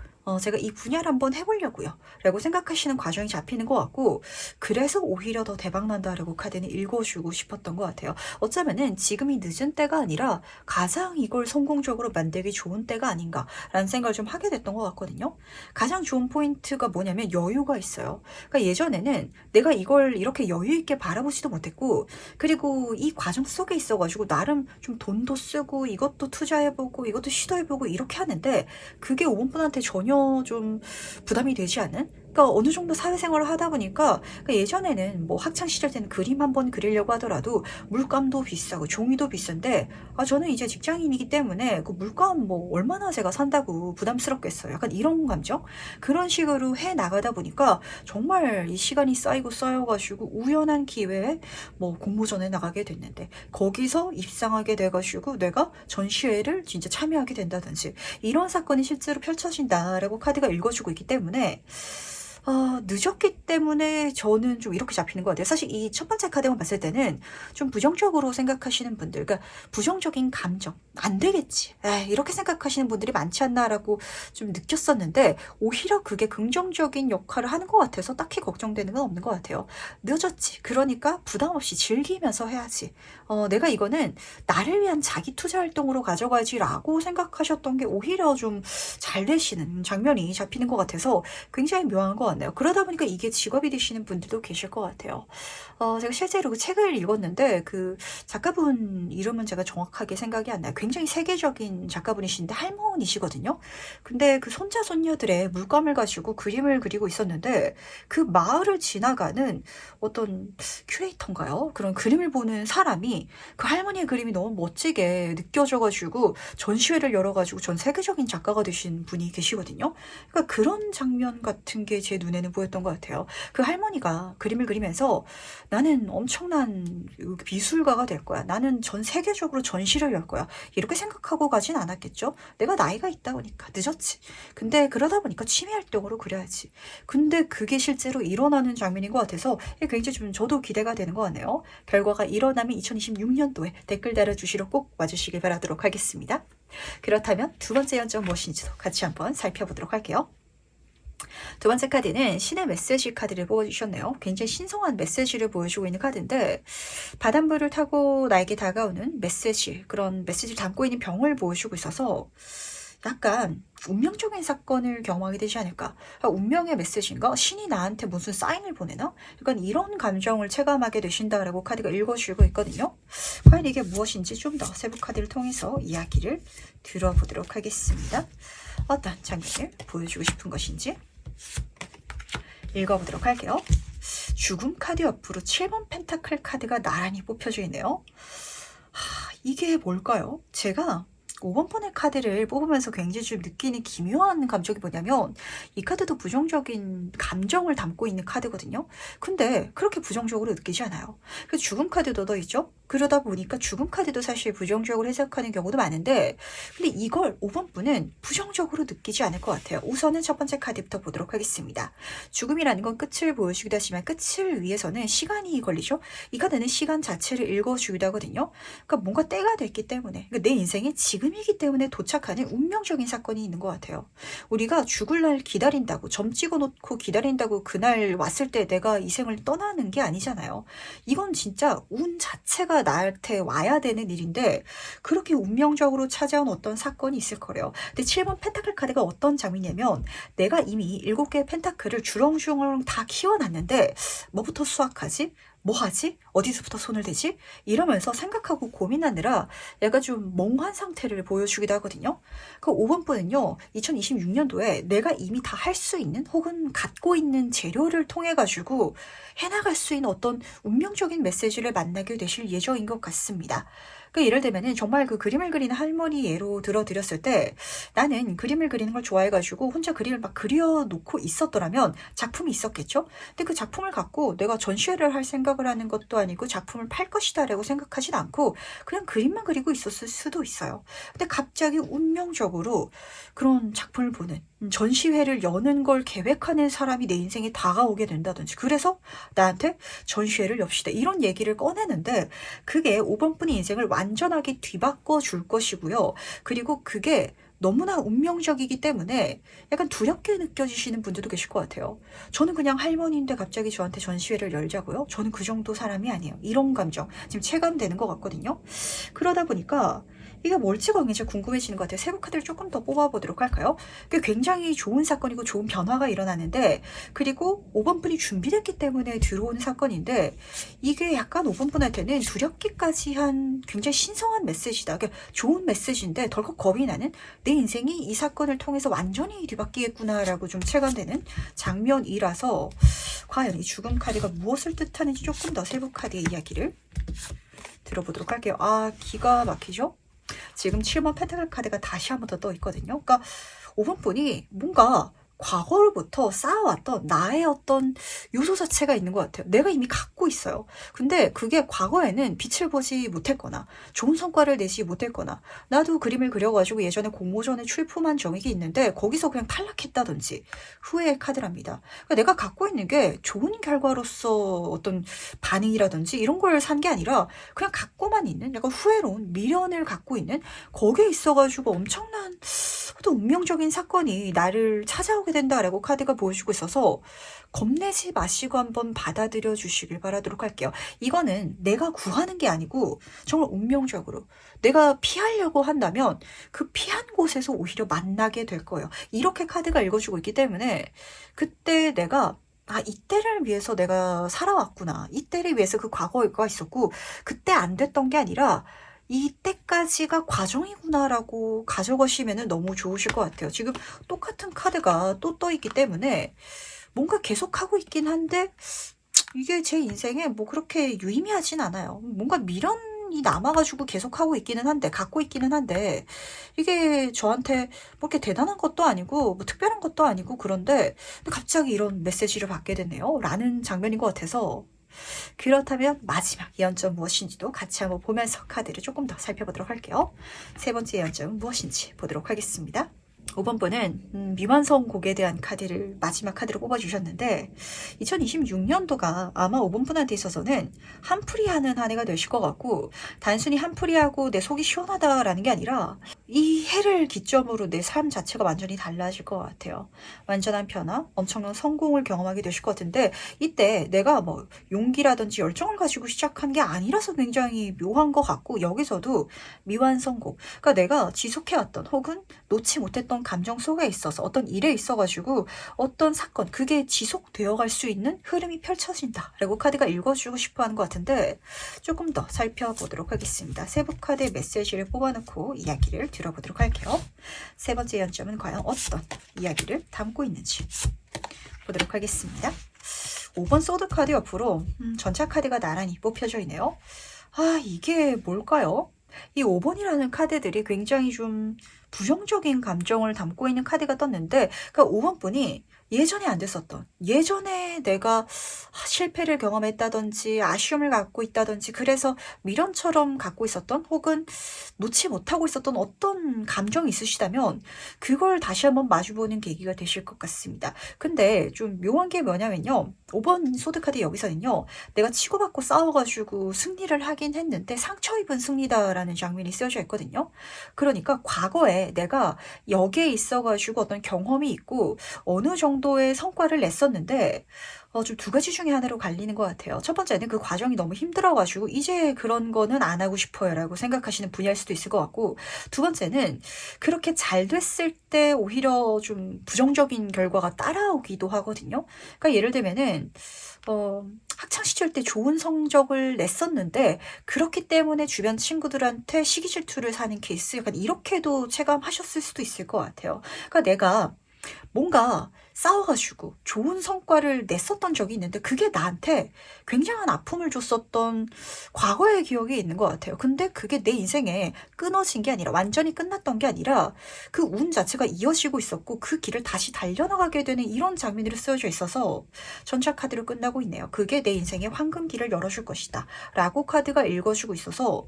제가 이 분야를 한번 해보려고요 라고 생각하시는 과정이 잡히는 것 같고, 그래서 오히려 더 대박난다라고 카드는 읽어주고 싶었던 것 같아요. 어쩌면은 지금이 늦은 때가 아니라 가장 이걸 성공적으로 만들기 좋은 때가 아닌가라는 생각을 좀 하게 됐던 것 같거든요. 가장 좋은 포인트가 뭐냐면 여유가 있어요. 그러니까 예전에는 내가 이걸 이렇게 여유 있게 바라보지도 못했고, 그리고 이 과정 속에 있어가지고 나름 좀 돈도 쓰고 이것도 투자해보고 이것도 시도해보고 이렇게 하는데, 그게 5번 분한테 전혀 좀 부담이 되지 않은, 그러니까 어느 정도 사회생활을 하다 보니까, 그러니까 예전에는 뭐 학창 시절 때는 그림 한번 그리려고 하더라도 물감도 비싸고 종이도 비싼데, 저는 이제 직장인이기 때문에 그 물감 뭐 얼마나 제가 산다고 부담스럽겠어요. 약간 이런 감정? 그런 식으로 해 나가다 보니까 정말 이 시간이 쌓여가지고 우연한 기회에 뭐 공모전에 나가게 됐는데 거기서 입상하게 돼가지고 내가 전시회를 진짜 참여하게 된다든지 이런 사건이 실제로 펼쳐진다라고 카드가 읽어주고 있기 때문에 늦었기 때문에 저는 좀 이렇게 잡히는 것 같아요. 사실 이 첫 번째 카드만 봤을 때는 좀 부정적으로 생각하시는 분들, 그러니까 부정적인 감정, 안 되겠지, 이렇게 생각하시는 분들이 많지 않나라고 좀 느꼈었는데, 오히려 그게 긍정적인 역할을 하는 것 같아서 딱히 걱정되는 건 없는 것 같아요. 늦었지. 그러니까 부담 없이 즐기면서 해야지. 내가 이거는 나를 위한 자기 투자 활동으로 가져가지라고 생각하셨던 게 오히려 좀 잘 되시는 장면이 잡히는 것 같아서 굉장히 묘한 것 같아요. 그러다 보니까 이게 직업이 되시는 분들도 계실 것 같아요. 제가 실제로 그 책을 읽었는데 그 작가분 이름은 제가 정확하게 생각이 안 나요. 굉장히 세계적인 작가분이신데 할머니시거든요. 근데 그 손자 손녀들의 물감을 가지고 그림을 그리고 있었는데, 그 마을을 지나가는 어떤 큐레이터인가요? 그런 그림을 보는 사람이 그 할머니의 그림이 너무 멋지게 느껴져가지고 전시회를 열어가지고 전 세계적인 작가가 되신 분이 계시거든요. 그러니까 그런 장면 같은 게 제 눈에는 보였던 것 같아요. 그 할머니가 그림을 그리면서 나는 엄청난 미술가가 될 거야, 나는 전 세계적으로 전시를 열 거야, 이렇게 생각하고 가진 않았겠죠. 내가 나이가 있다 보니까 늦었지. 근데 그러다 보니까 취미 활동으로 그려야지. 근데 그게 실제로 일어나는 장면인 것 같아서 굉장히 좀 저도 기대가 되는 것 같네요. 결과가 일어나면 2026년도에 댓글 달아주시러 꼭 와주시길 바라도록 하겠습니다. 그렇다면 두 번째 연점 무엇인지도 같이 한번 살펴보도록 할게요. 두 번째 카드는 신의 메시지 카드를 보여주셨네요. 굉장히 신성한 메시지를 보여주고 있는 카드인데, 바닷물을 타고 나에게 다가오는 메시지, 그런 메시지를 담고 있는 병을 보여주고 있어서 약간 운명적인 사건을 경험하게 되지 않을까. 운명의 메시지인가? 신이 나한테 무슨 사인을 보내나? 약간 이런 감정을 체감하게 되신다라고 카드가 읽어주고 있거든요. 과연 이게 무엇인지 좀 더 세부 카드를 통해서 이야기를 들어보도록 하겠습니다. 어떤 장면을 보여주고 싶은 것인지 읽어보도록 할게요. 죽음 카드 옆으로 7번 펜타클 카드가 나란히 뽑혀져 있네요. 이게 뭘까요? 제가 5번 번의 카드를 뽑으면서 굉장히 좀 느끼는 기묘한 감정이 뭐냐면, 이 카드도 부정적인 감정을 담고 있는 카드거든요. 근데 그렇게 부정적으로 느끼지 않아요. 그 죽음 카드도 더 있죠? 그러다 보니까 죽음 카드도 사실 부정적으로 해석하는 경우도 많은데, 근데 이걸 5번 분은 부정적으로 느끼지 않을 것 같아요. 우선은 첫 번째 카드부터 보도록 하겠습니다. 죽음이라는 건 끝을 보여주기도 하지만 끝을 위해서는 시간이 걸리죠. 이 카드는 시간 자체를 읽어주기도 하거든요. 그러니까 뭔가 때가 됐기 때문에, 그러니까 내 인생에 지금이기 때문에 도착하는 운명적인 사건이 있는 것 같아요. 우리가 죽을 날 기다린다고, 점 찍어놓고 기다린다고 그날 왔을 때 내가 이 생을 떠나는 게 아니잖아요. 이건 진짜 운 자체가 나한테 와야 되는 일인데, 그렇게 운명적으로 찾아온 어떤 사건이 있을 거래요. 근데 7번 펜타클 카드가 어떤 장면이냐면, 내가 이미 7개의 펜타클을 주렁주렁 다 키워놨는데 뭐부터 수확하지? 뭐 하지? 어디서부터 손을 대지? 이러면서 생각하고 고민하느라 약간 좀 멍한 상태를 보여주기도 하거든요. 그 5번 분은요, 2026년도에 내가 이미 다 할 수 있는 혹은 갖고 있는 재료를 통해 가지고 해나갈 수 있는 어떤 운명적인 메시지를 만나게 되실 예정인 것 같습니다. 그러니까 예를 들면은 정말 그 그림을 그리는 할머니 예로 들어드렸을 때 나는 그림을 그리는 걸 좋아해가지고 혼자 그림을 막 그려놓고 있었더라면 작품이 있었겠죠? 근데 그 작품을 갖고 내가 전시회를 할 생각을 하는 것도 아니고 작품을 팔 것이다 라고 생각하진 않고 그냥 그림만 그리고 있었을 수도 있어요. 근데 갑자기 운명적으로 그런 작품을 보는 전시회를 여는 걸 계획하는 사람이 내 인생에 다가오게 된다든지 그래서 나한테 전시회를 엽시다 이런 얘기를 꺼내는데 그게 5번 분의 인생을 완전하게 뒤바꿔 줄 것이고요. 그리고 그게 너무나 운명적이기 때문에 약간 두렵게 느껴지시는 분들도 계실 것 같아요. 저는 그냥 할머니인데 갑자기 저한테 전시회를 열자고요? 저는 그 정도 사람이 아니에요. 이런 감정 지금 체감되는 것 같거든요. 그러다 보니까 이게 뭘지 굉장히 궁금해지는 것 같아요. 세부 카드를 조금 더 뽑아보도록 할까요? 굉장히 좋은 사건이고 좋은 변화가 일어나는데 그리고 5번 분이 준비됐기 때문에 들어오는 사건인데 이게 약간 5번 분한테는 두렵기까지 한 굉장히 신성한 메시지다. 그러니까 좋은 메시지인데 덜컥 겁이 나는 내 인생이 이 사건을 통해서 완전히 뒤바뀌겠구나라고 좀 체감되는 장면이라서 과연 이 죽음 카드가 무엇을 뜻하는지 조금 더 세부 카드의 이야기를 들어보도록 할게요. 아, 기가 막히죠? 지금 7번 펜타클 카드가 다시 한 번 더 떠 있거든요. 그러니까 5번 분이 뭔가 과거로부터 쌓아왔던 나의 어떤 요소 자체가 있는 것 같아요. 내가 이미 갖고 있어요. 근데 그게 과거에는 빛을 보지 못했거나 좋은 성과를 내지 못했거나 나도 그림을 그려가지고 예전에 공모전에 출품한 적이 있는데 거기서 그냥 탈락했다든지 후회의 카드랍니다. 그러니까 내가 갖고 있는 게 좋은 결과로서 어떤 반응이라든지 이런 걸 산 게 아니라 그냥 갖고만 있는 약간 후회로운 미련을 갖고 있는 거기에 있어가지고 엄청난 또 운명적인 사건이 나를 찾아오게 된다라고 카드가 보여주고 있어서 겁내지 마시고 한번 받아들여 주시길 바라도록 할게요. 이거는 내가 구하는 게 아니고 정말 운명적으로 내가 피하려고 한다면 그 피한 곳에서 오히려 만나게 될 거예요. 이렇게 카드가 읽어주고 있기 때문에 그때 내가 아, 이때를 위해서 내가 살아왔구나. 이때를 위해서 그 과거가 있었고 그때 안 됐던 게 아니라 이때까지가 과정이구나라고 가져가시면 너무 좋으실 것 같아요. 지금 똑같은 카드가 또 떠 있기 때문에 뭔가 계속하고 있긴 한데 이게 제 인생에 뭐 그렇게 유의미하진 않아요. 뭔가 미련이 남아가지고 계속하고 있기는 한데 갖고 있기는 한데 이게 저한테 뭐 이렇게 대단한 것도 아니고 뭐 특별한 것도 아니고 그런데 갑자기 이런 메시지를 받게 되네요. 라는 장면인 것 같아서 그렇다면 마지막 예언점 무엇인지도 같이 한번 보면서 카드를 조금 더 살펴보도록 할게요. 세 번째 예언점은 무엇인지 보도록 하겠습니다. 5번 분은 미완성곡에 대한 카드를 마지막 카드로 뽑아주셨는데 2026년도가 아마 5번 분한테 있어서는 한풀이하는 한 해가 되실 것 같고 단순히 한풀이하고 내 속이 시원하다라는 게 아니라 이 해를 기점으로 내 삶 자체가 완전히 달라질 것 같아요. 완전한 변화, 엄청난 성공을 경험하게 되실 것 같은데 이때 내가 뭐 용기라든지 열정을 가지고 시작한 게 아니라서 굉장히 묘한 것 같고 여기서도 미완성곡, 그러니까 내가 지속해왔던 혹은 놓지 못했던 감정 속에 있어서 어떤 일에 있어가지고 어떤 사건 그게 지속되어 갈 수 있는 흐름이 펼쳐진다 라고 카드가 읽어주고 싶어 하는 것 같은데 조금 더 살펴보도록 하겠습니다. 세부 카드의 메시지를 뽑아놓고 이야기를 들어보도록 할게요. 세 번째 연점은 과연 어떤 이야기를 담고 있는지 보도록 하겠습니다. 5번 소드 카드 옆으로 전차 카드가 나란히 뽑혀져 있네요. 아, 이게 뭘까요? 이 5번이라는 카드들이 굉장히 좀 부정적인 감정을 담고 있는 카드가 떴는데 그러니까 5번 분이 예전에 안 됐었던 예전에 내가 실패를 경험했다든지 아쉬움을 갖고 있다든지 그래서 미련처럼 갖고 있었던 혹은 놓지 못하고 있었던 어떤 감정이 있으시다면 그걸 다시 한번 마주보는 계기가 되실 것 같습니다. 근데 좀 묘한 게 뭐냐면요. 5번 소드카드 여기서는요. 내가 치고받고 싸워가지고 승리를 하긴 했는데 상처 입은 승리다라는 장면이 쓰여져 있거든요. 그러니까 과거에 내가 여기에 있어가지고 어떤 경험이 있고 어느 정도의 성과를 냈었는데 좀 두 가지 중에 하나로 갈리는 것 같아요. 첫 번째는 그 과정이 너무 힘들어가지고 이제 그런 거는 안 하고 싶어요 라고 생각하시는 분야일 수도 있을 것 같고 두 번째는 그렇게 잘 됐을 때 오히려 좀 부정적인 결과가 따라오기도 하거든요. 그러니까 예를 들면은 학창시절 때 좋은 성적을 냈었는데 그렇기 때문에 주변 친구들한테 시기 질투를 사는 케이스 약간 이렇게도 체감하셨을 수도 있을 것 같아요. 그러니까 내가 뭔가 싸워가지고 좋은 성과를 냈었던 적이 있는데 그게 나한테 굉장한 아픔을 줬었던 과거의 기억이 있는 것 같아요. 근데 그게 내 인생에 끊어진 게 아니라 완전히 끝났던 게 아니라 그 운 자체가 이어지고 있었고 그 길을 다시 달려나가게 되는 이런 장면으로 쓰여져 있어서 전차 카드로 끝나고 있네요. 그게 내 인생의 황금길을 열어줄 것이다 라고 카드가 읽어주고 있어서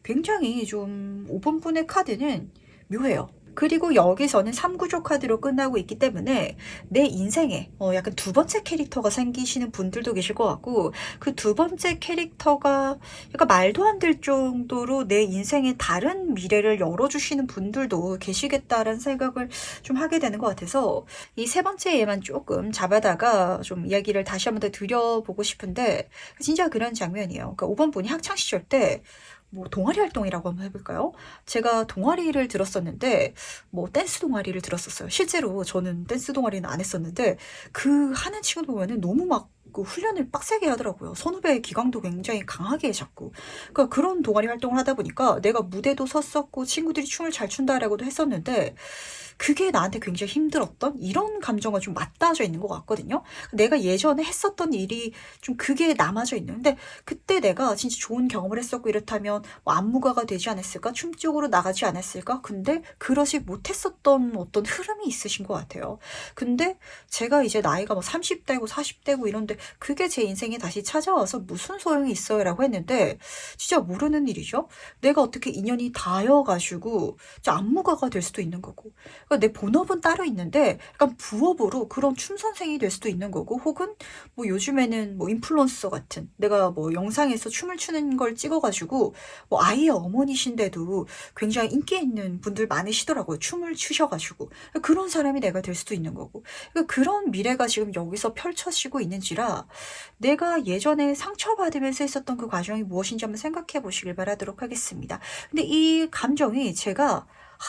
굉장히 좀 5번분의 카드는 묘해요. 그리고 여기서는 3구조 카드로 끝나고 있기 때문에 내 인생에 약간 두 번째 캐릭터가 생기시는 분들도 계실 것 같고 그 두 번째 캐릭터가 약간 말도 안 될 정도로 내 인생의 다른 미래를 열어주시는 분들도 계시겠다라는 생각을 좀 하게 되는 것 같아서 이 세 번째 예만 조금 잡아다가 좀 이야기를 다시 한번 더 드려보고 싶은데 진짜 그런 장면이에요. 그러니까 5번 분이 학창시절 때 뭐 동아리 활동이라고 한번 해볼까요? 제가 동아리를 들었었는데 뭐 댄스 동아리를 들었었어요. 실제로 저는 댄스 동아리는 안 했었는데 그 하는 친구 보면은 너무 막 그 훈련을 빡세게 하더라고요. 선후배 기강도 굉장히 강하게 잡고 그러니까 그런 동아리 활동을 하다 보니까 내가 무대도 섰었고 친구들이 춤을 잘 춘다라고도 했었는데 그게 나한테 굉장히 힘들었던 이런 감정과 좀 맞닿아져 있는 것 같거든요. 내가 예전에 했었던 일이 좀 그게 남아져 있는 근데 그때 내가 진짜 좋은 경험을 했었고 이렇다면 뭐 안무가가 되지 않았을까? 춤 쪽으로 나가지 않았을까? 근데 그러지 못했었던 어떤 흐름이 있으신 것 같아요. 근데 제가 이제 나이가 뭐 30대고 40대고 이런데 그게 제 인생에 다시 찾아와서 무슨 소용이 있어요? 라고 했는데 진짜 모르는 일이죠. 내가 어떻게 인연이 닿여가지고 안무가가 될 수도 있는 거고 그러니까 내 본업은 따로 있는데 약간 부업으로 그런 춤 선생이 될 수도 있는 거고 혹은 뭐 요즘에는 뭐 인플루언서 같은 내가 뭐 영상에서 춤을 추는 걸 찍어가지고 뭐 아이의 어머니신데도 굉장히 인기 있는 분들 많으시더라고요. 춤을 추셔가지고 그런 사람이 내가 될 수도 있는 거고 그러니까 그런 미래가 지금 여기서 펼쳐지고 있는지라 내가 예전에 상처받으면서 했었던 그 과정이 무엇인지 한번 생각해 보시길 바라도록 하겠습니다. 근데 이 감정이 제가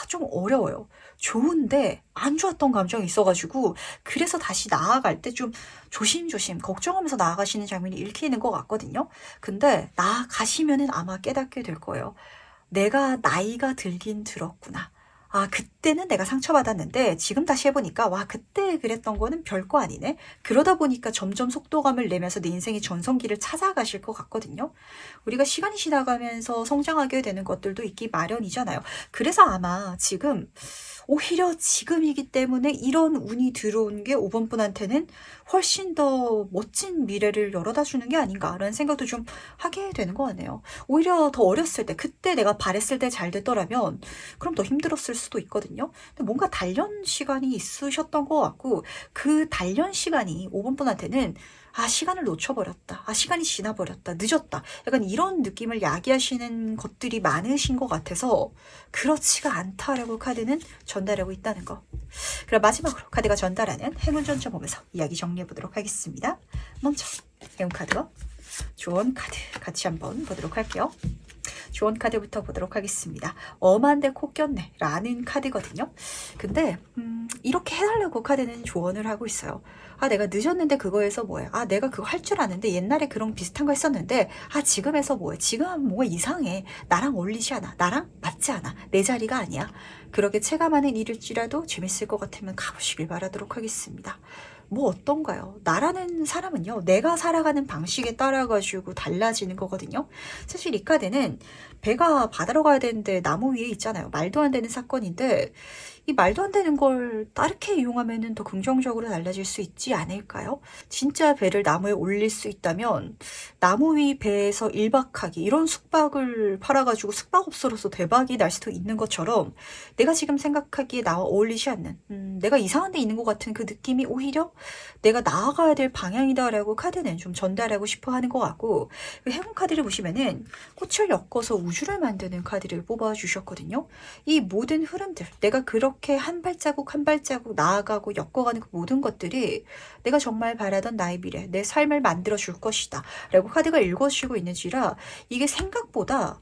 좀 어려워요. 좋은데 안 좋았던 감정이 있어가지고 그래서 다시 나아갈 때 좀 조심조심 걱정하면서 나아가시는 장면이 읽히는 것 같거든요. 근데 나아가시면은 아마 깨닫게 될 거예요. 내가 나이가 들긴 들었구나. 아, 그때는 내가 상처받았는데 지금 다시 해보니까 와, 그때 그랬던 거는 별거 아니네. 그러다 보니까 점점 속도감을 내면서 내 인생의 전성기를 찾아가실 것 같거든요. 우리가 시간이 지나가면서 성장하게 되는 것들도 있기 마련이잖아요. 그래서 아마 지금 오히려 지금이기 때문에 이런 운이 들어온 게 5번 분한테는 훨씬 더 멋진 미래를 열어다 주는 게 아닌가라는 생각도 좀 하게 되는 것 같네요. 오히려 더 어렸을 때 그때 내가 바랬을 때 잘 됐더라면 그럼 더 힘들었을 수도 있거든요. 근데 뭔가 단련 시간이 있으셨던 것 같고 그 단련 시간이 5번 분한테는 아, 시간을 놓쳐버렸다. 아, 시간이 지나버렸다. 늦었다. 약간 이런 느낌을 야기하시는 것들이 많으신 것 같아서 그렇지가 않다라고 카드는 전달하고 있다는 거. 그럼 마지막으로 카드가 전달하는 행운전점 보면서 이야기 정리해보도록 하겠습니다. 먼저 행운 카드와 조언 카드 같이 한번 보도록 할게요. 조언 카드부터 보도록 하겠습니다. 엄한데 코 꼈네 라는 카드거든요. 근데 이렇게 해달라고 카드는 조언을 하고 있어요. 아, 내가 늦었는데 그거에서 뭐해? 아, 내가 그거 할 줄 아는데 옛날에 그런 비슷한 거 했었는데 아, 지금에서 뭐해? 지금 뭐가 이상해. 나랑 어울리지 않아. 나랑 맞지 않아. 내 자리가 아니야. 그렇게 체감하는 일일지라도 재밌을 것 같으면 가보시길 바라도록 하겠습니다. 뭐 어떤가요? 나라는 사람은요, 내가 살아가는 방식에 따라가지고 달라지는 거거든요. 사실 이 카드는 배가 바다로 가야 되는데 나무 위에 있잖아요. 말도 안 되는 사건인데 이 말도 안 되는 걸 다르게 이용하면 더 긍정적으로 달라질 수 있지 않을까요? 진짜 배를 나무에 올릴 수 있다면 나무 위 배에서 1박하기 이런 숙박을 팔아가지고 숙박업소로서 대박이 날 수도 있는 것처럼 내가 지금 생각하기에 나와 어울리지 않는 내가 이상한 데 있는 것 같은 그 느낌이 오히려 내가 나아가야 될 방향이다라고 카드는 좀 전달하고 싶어 하는 것 같고 행운 카드를 보시면은 꽃을 엮어서 우주를 만드는 카드를 뽑아주셨거든요. 이 모든 흐름들 내가 그렇게 한 발자국 한 발자국 나아가고 엮어가는 그 모든 것들이 내가 정말 바라던 나의 미래 내 삶을 만들어 줄 것이다 라고 카드가 읽어주시고 있는지라 이게 생각보다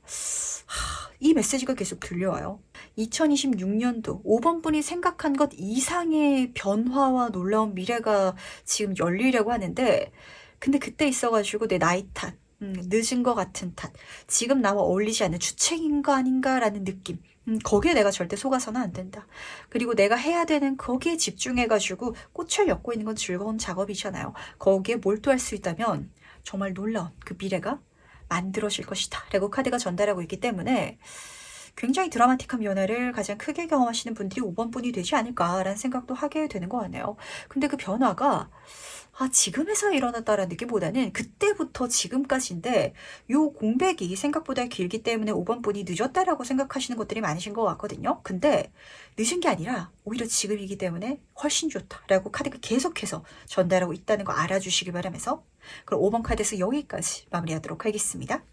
이 메시지가 계속 들려와요. 2026년도 5번 분이 생각한 것 이상의 변화와 놀라운 미래가 지금 열리려고 하는데 근데 그때 있어가지고 내 나이 탓 늦은 것 같은 탓 지금 나와 어울리지 않는 주책인 거 아닌가 라는 느낌 거기에 내가 절대 속아서는 안 된다. 그리고 내가 해야 되는 거기에 집중해가지고 꽃을 엮고 있는 건 즐거운 작업이잖아요. 거기에 몰두할 수 있다면 정말 놀라운 그 미래가 만들어질 것이다 라고 카드가 전달하고 있기 때문에 굉장히 드라마틱한 변화를 가장 크게 경험하시는 분들이 5번 분이 되지 않을까라는 생각도 하게 되는 것 같네요. 근데 그 변화가 지금에서 일어났다라는 느낌보다는 그때부터 지금까지인데 요 공백이 생각보다 길기 때문에 5번 분이 늦었다라고 생각하시는 것들이 많으신 것 같거든요. 근데 늦은 게 아니라 오히려 지금이기 때문에 훨씬 좋다라고 카드가 계속해서 전달하고 있다는 거 알아주시기 바라면서 그럼 5번 카드에서 여기까지 마무리하도록 하겠습니다.